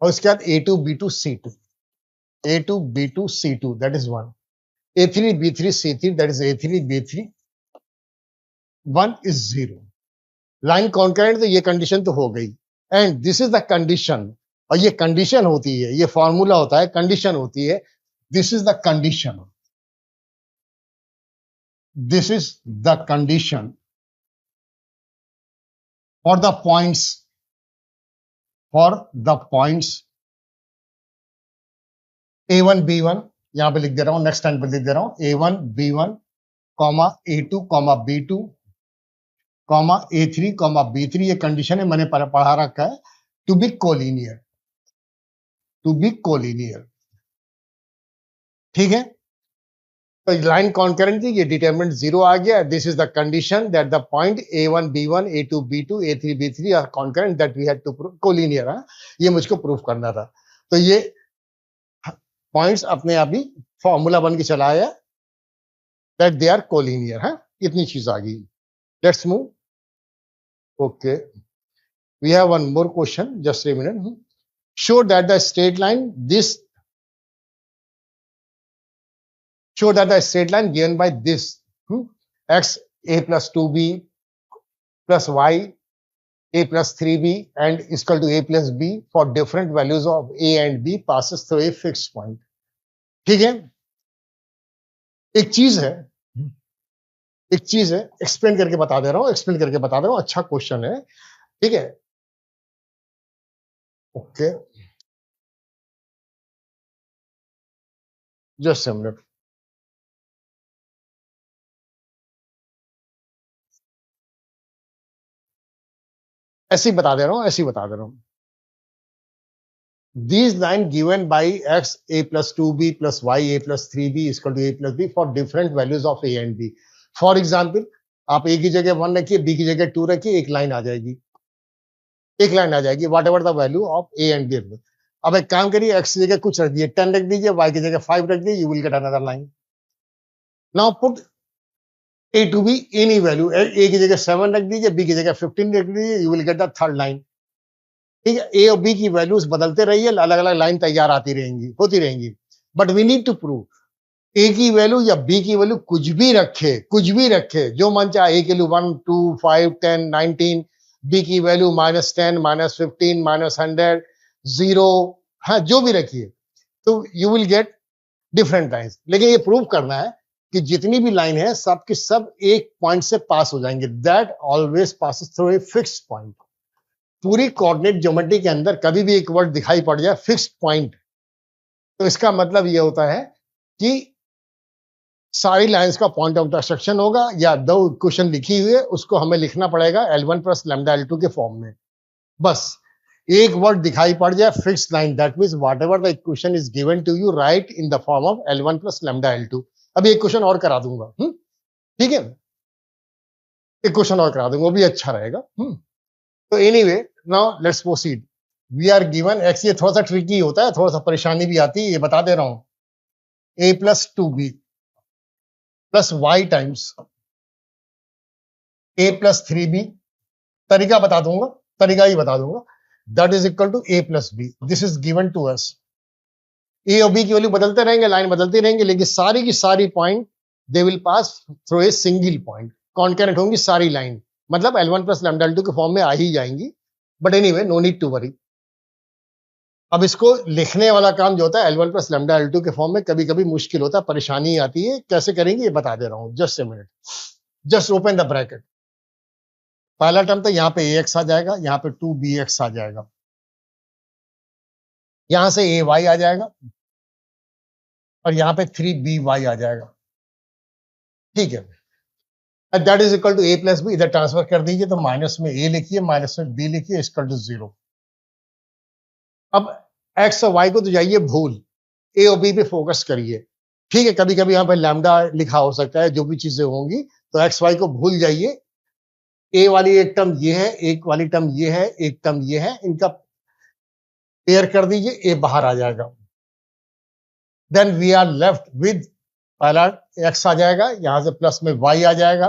और उसके बाद A2 B2 C2, A2 B2 C2 that is 1, A3 B3 C3 that is A3 B3 1 is 0। Line concurrent, तो ये कंडीशन तो हो गई, and this is the condition, और ये कंडीशन होती है, ये फॉर्मूला होता है, कंडीशन होती है, this is the condition, this is the condition for the points, for the points A1 B1, यहां पे लिख दे रहा हूं, नेक्स्ट टाइम पे लिख दे रहा हूं, A1 B1 comma A2 comma B2 comma A3 comma B3, ये कंडीशन है, मैंने पढ़ा रखा है, to be collinear, to be collinear, ठीक है। तो लाइन कॉन्करेंट थी, ये डिटरमिनेंट 0 आ गया, this is the condition that the point A1 B1 A2 B2 A3 B3 are concurrent, that we had to prove collinear. ये मुझको प्रूफ करना था, तो ये पॉइंट्स अपने आप ही फॉर्मूला बन के चला आया, दैट दे आर कोलिनियर। है, इतनी चीज आ गई। Let's move. Okay, we have one more question, just a minute. Show that the straight line this, show that the straight line given by this x a plus 2b plus y a plus 3b and is equal to a plus b for different values of a and b passes through a fixed point। ठीक है, एक चीज है, एक्सप्लेन करके बता दे रहा हूं, अच्छा क्वेश्चन है, ठीक है। Okay, just a minute. ऐसे ही बता दे रहा हूं, These line given by x a plus 2b plus y a plus 3b is equal to a plus b for different values of a and b। For example आप ए की जगह 1 रखिए, बी की जगह 2 रखिए, एक लाइन आ जाएगी, एक लाइन आ जाएगी, whatever the value of a and b. अब एक काम करिए, एक्स की जगह कुछ रख दिए, 10 रख दीजिए, वाई की जगह 5 रख दीजिए, you will get another line. Now put a to b any value, a की जगह 7 रख दीजिए, बी की जगह 15 रख दीजिए, you will get the third line. ठीक है, ए और बी की वैल्यूज बदलते रहिए, अलग अलग लाइन तैयार आती रहेंगी, होती रहेंगी। But we need to prove a की वैल्यू या बी की वैल्यू कुछ भी रखे, कुछ भी रखे, जो मन चाहे, ए की वैल्यू 1 2 5 10 19, बी की वैल्यू -10 -15 -100 0, हाँ जो भी रखिए, तो you will get different lines. लेकिन ये प्रूव करना है कि जितनी भी लाइन है सब की सब एक पॉइंट से पास हो जाएंगे, that always passes through a fixed point. पूरी कोऑर्डिनेट ज्योमेट्री के अंदर कभी भी एक वर्ड दिखाई पड़ जाए फिक्स्ड पॉइंट, तो इसका मतलब ये होता है कि सारी लाइंस का पॉइंट ऑफ इंटरसेक्शन होगा, या दो इक्वेशन लिखी हुई है उसको हमें लिखना पड़ेगा L1 प्लस लैम्डा L2 के फॉर्म में। बस एक वर्ड दिखाई पड़ जाए fixed line, that means whatever the equation is given to you write in the form of L1 plus lambda L2। अभी एक क्वेश्चन और करा दूंगा, ठीक है, एक क्वेश्चन और करा दूंगा, वो भी अच्छा रहेगा। तो anyway, now let's proceed. We are given x, ये थोड़ा सा ट्रिकी होता है, थोड़ा सा परेशानी भी आती है, ये बता दे रहा हूं। a plus 2b plus y times a plus 3b, तरीका बता दूंगा, तरीका ही बता दूंगा, that is equal to a plus b. This is given to us. a और b की वैल्यू बदलते रहेंगे, लाइन बदलती रहेंगी, लेकिन सारी की सारी point they will pass through a single point, concurrent होंगी सारी लाइन, मतलब L1 प्लस लैम्डा L2 के फॉर्म में आ ही जाएंगी। But anyway, no need to worry. अब इसको लिखने वाला काम जो होता है L1 प्लस लैम्डा L2 के फॉर्म में कभी कभी मुश्किल होता है, परेशानी आती है, कैसे करेंगे ये बता दे रहा हूं, just a minute. Just open the bracket. पहला टर्म तो यहाँ पे ax आ जाएगा, यहाँ पे 2bx आ जाएगा, यहां से ay आ जाएगा, और यहाँ पे 3by आ जाएगा। ठीक है, that is equal to a plus b. इधर ट्रांसफर कर दीजिए, तो माइनस में a लिखिए, माइनस में b लिखिए, इक्वल टू 0। अब x और y को तो जाइए भूल, a और b पे फोकस करिए। ठीक है, कभी कभी यहाँ पे लैम्डा लिखा हो सकता है, जो भी चीजें होंगी, तो x y को भूल जाइए। a वाली एक टर्म ये है, एक वाली टर्म ये है, एक टर्म ये है, इनका पेयर कर दीजिए, a बाहर आ जाएगा। Then we are left with, पहला x आ जाएगा, यहां से प्लस में y आ जाएगा,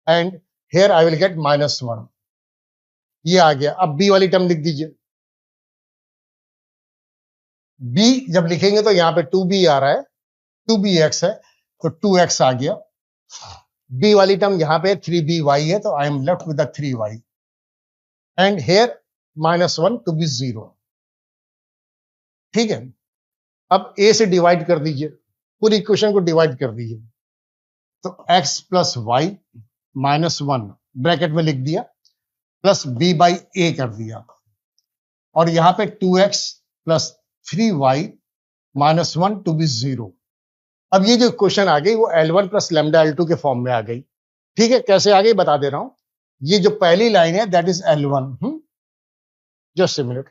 and here I will get -1, ये आ गया। अब b वाली टर्म लिख दीजिए। b जब लिखेंगे तो यहाँ पे 2b आ रहा है, 2bx है, तो 2x आ गया। b वाली टर्म यहाँ पे 3by है, तो I am left with the 3y, and here -1 to be 0। ठीक है, अब a से डिवाइड कर दीजिए, पूरी इक्वेशन को डिवाइड कर दीजिए, तो x प्लस वाई -1 ब्रैकेट में लिख दिया, प्लस b बाई a कर दिया, और यहां पे 2x plus 3y -1 to be 0। अब ये जो क्वेश्चन आ गई वो L1 प्लस लैम्डा L2 के फॉर्म में आ गई। ठीक है, कैसे आ गई बता दे रहा हूं। ये जो पहली लाइन है that is L1, just a minute,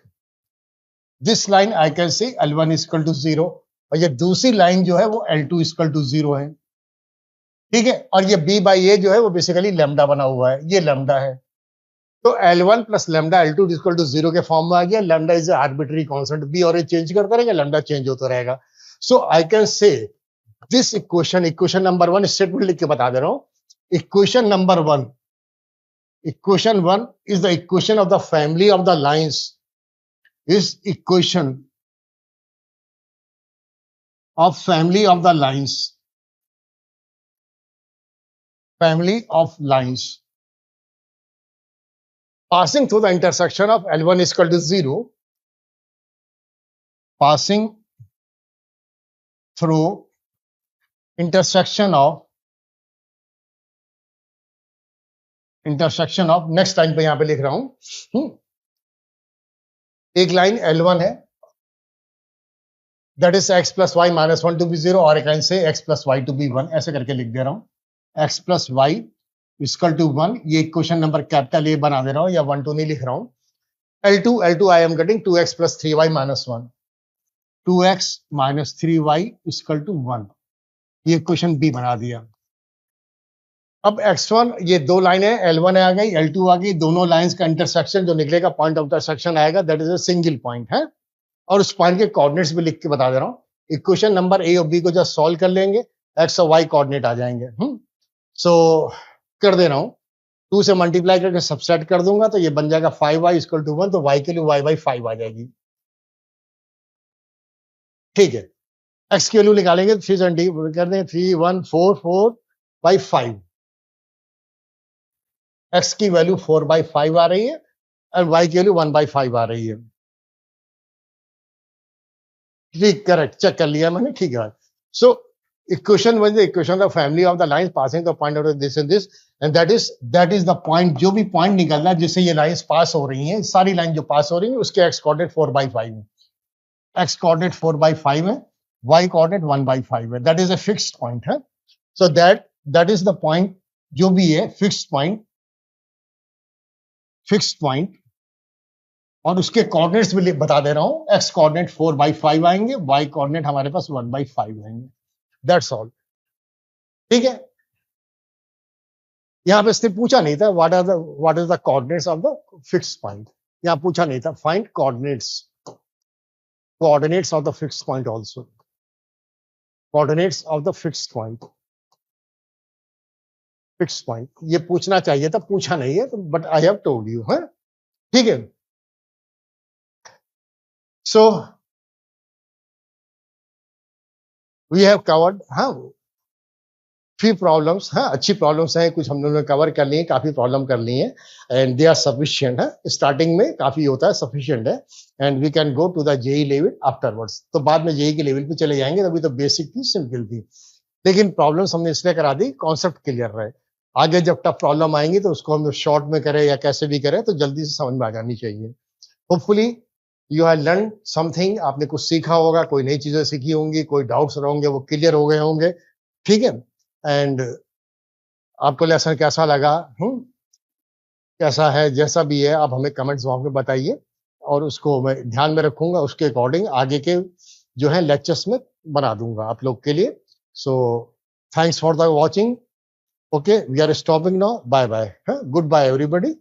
this line I can से L1 इक्वल टू 0, और ये दूसरी लाइन जो है वो L2 इक्वल टू 0 है। ठीक है, और ये b बाई a जो है वो बेसिकली लैम्डा बना हुआ है, ये लैम्डा है, तो L1 plus lambda L2 equal to 0 के फॉर्म में आ गया। Lambda is arbitrary constant, b और a चेंज करते रहेंगे, लैम्डा चेंज होता रहेगा। So I can say this equation, equation number 1 statement लिख के बता दे रहा हूं। Equation number 1, equation 1 is the equation of the family of the lines, is equation of family of the lines, family of lines passing through the intersection of L1 is equal to 0, passing through intersection of next line पे यहां पे लिख रहा हूं, एक लाइन L1 है, that is x plus y -1 to be 0, और एक लाइन से x plus y to be 1, ऐसे करके लिख दे रहा हूं। x plus y equal to 1, ये इक्वेशन नंबर कैपिटल A बना दे रहा हूं, या 1 2 नहीं लिख रहा हूं। L2 I am getting 2x plus 3y -1, 2x - 3y equal to 1, ये इक्वेशन B बना दिया। अब x1 ये दो लाइन है, L1 आ गई, L2 आ गई, दोनों लाइंस का इंटरसेक्शन जो निकलेगा पॉइंट ऑफ इंटरसेक्शन आएगा, that is a single point है। और उस पॉइंट के कोऑर्डिनेट्स भी लिख के बता दे रहा हूं। इक्वेशन नंबर ए और बी को जब सॉल्व कर लेंगे, एक्स और वाई कोऑर्डिनेट आ जाएंगे। सो कर दे रहा हूं, 2 से मल्टीप्लाई करके सबसेट कर दूंगा तो ये बन जाएगा 5y इक्वल टू 1, तो y के लिए y बाई 5 आ जाएगी। ठीक है, x की वैल्यू निकालेंगे, 370 कर दें 3144 बाई 5। x की वैल्यू 4 बाई 5 आ रही है और y की वैल्यू 1 बाई 5 आ रही है। ठीक, करेक्ट, चेक कर लिया मैंने, ठीक है। सो equation was the equation of family of the lines passing the point out of this and this, and that is the point, जो भी पॉइंट निकल रहा है जिससे ये लाइंस पास हो रही हैं, सारी लाइन जो पास हो रही है उसके x कोऑर्डिनेट 4 बाई 5 है, x कोऑर्डिनेट 4 बाई 5 है, y कोऑर्डिनेट 1 बाई 5 है। That is a fixed point है। So that is the point जो भी है फिक्स्ड पॉइंट, और उसके कोऑर्डिनेट्स भी बता दे रहा हूं। x कोऑर्डिनेट 4 बाई 5 आएंगे, y कोऑर्डिनेट हमारे पास 1 बाई 5 आएंगे। दैट्स ऑल, ठीक है। यहां पे इसने पूछा नहीं था what is the coordinates of the fixed point, यहां पूछा नहीं था। Find coordinates of the fixed point also, coordinates of the fixed point, ये पूछना चाहिए था, पूछा नहीं है, but I have told you है, ठीक है। So we have covered few problems, अच्छी प्रॉब्लम्स हैं, कुछ हम लोगों ने कवर कर ली है, काफी प्रॉब्लम कर ली है, एंड दे आर सफिशिएंट है। स्टार्टिंग में काफी होता है, सफिशिएंट है, and we can go to the JEE level afterwards. तो बाद में जेई के लेवल पे चले जाएंगे, तभी तो बेसिक थी, सिंपल थी, लेकिन प्रॉब्लम्स हमने इसलिए करा दी कॉन्सेप्ट क्लियर रहे। आगे जब टफ प्रॉब्लम आएंगी तो उसको हम शॉर्ट में करें या कैसे भी करें तो जल्दी से समझ में आ जानी चाहिए। Hopefully you have learn something, आपने कुछ सीखा होगा, कोई नई चीजें सीखी होंगी, कोई डाउट्स होंगे वो क्लियर हो गए होंगे, ठीक है। एंड आपको लेसन कैसा लगा, कैसा है, जैसा भी है आप हमें कमेंट्स बॉक्स में बताइए, और उसको मैं ध्यान में रखूंगा, उसके अकॉर्डिंग आगे के जो है लेक्चर्स में बना दूंगा आप लोग के लिए। So thanks for the watching, okay, we are stopping now, bye bye, goodbye everybody.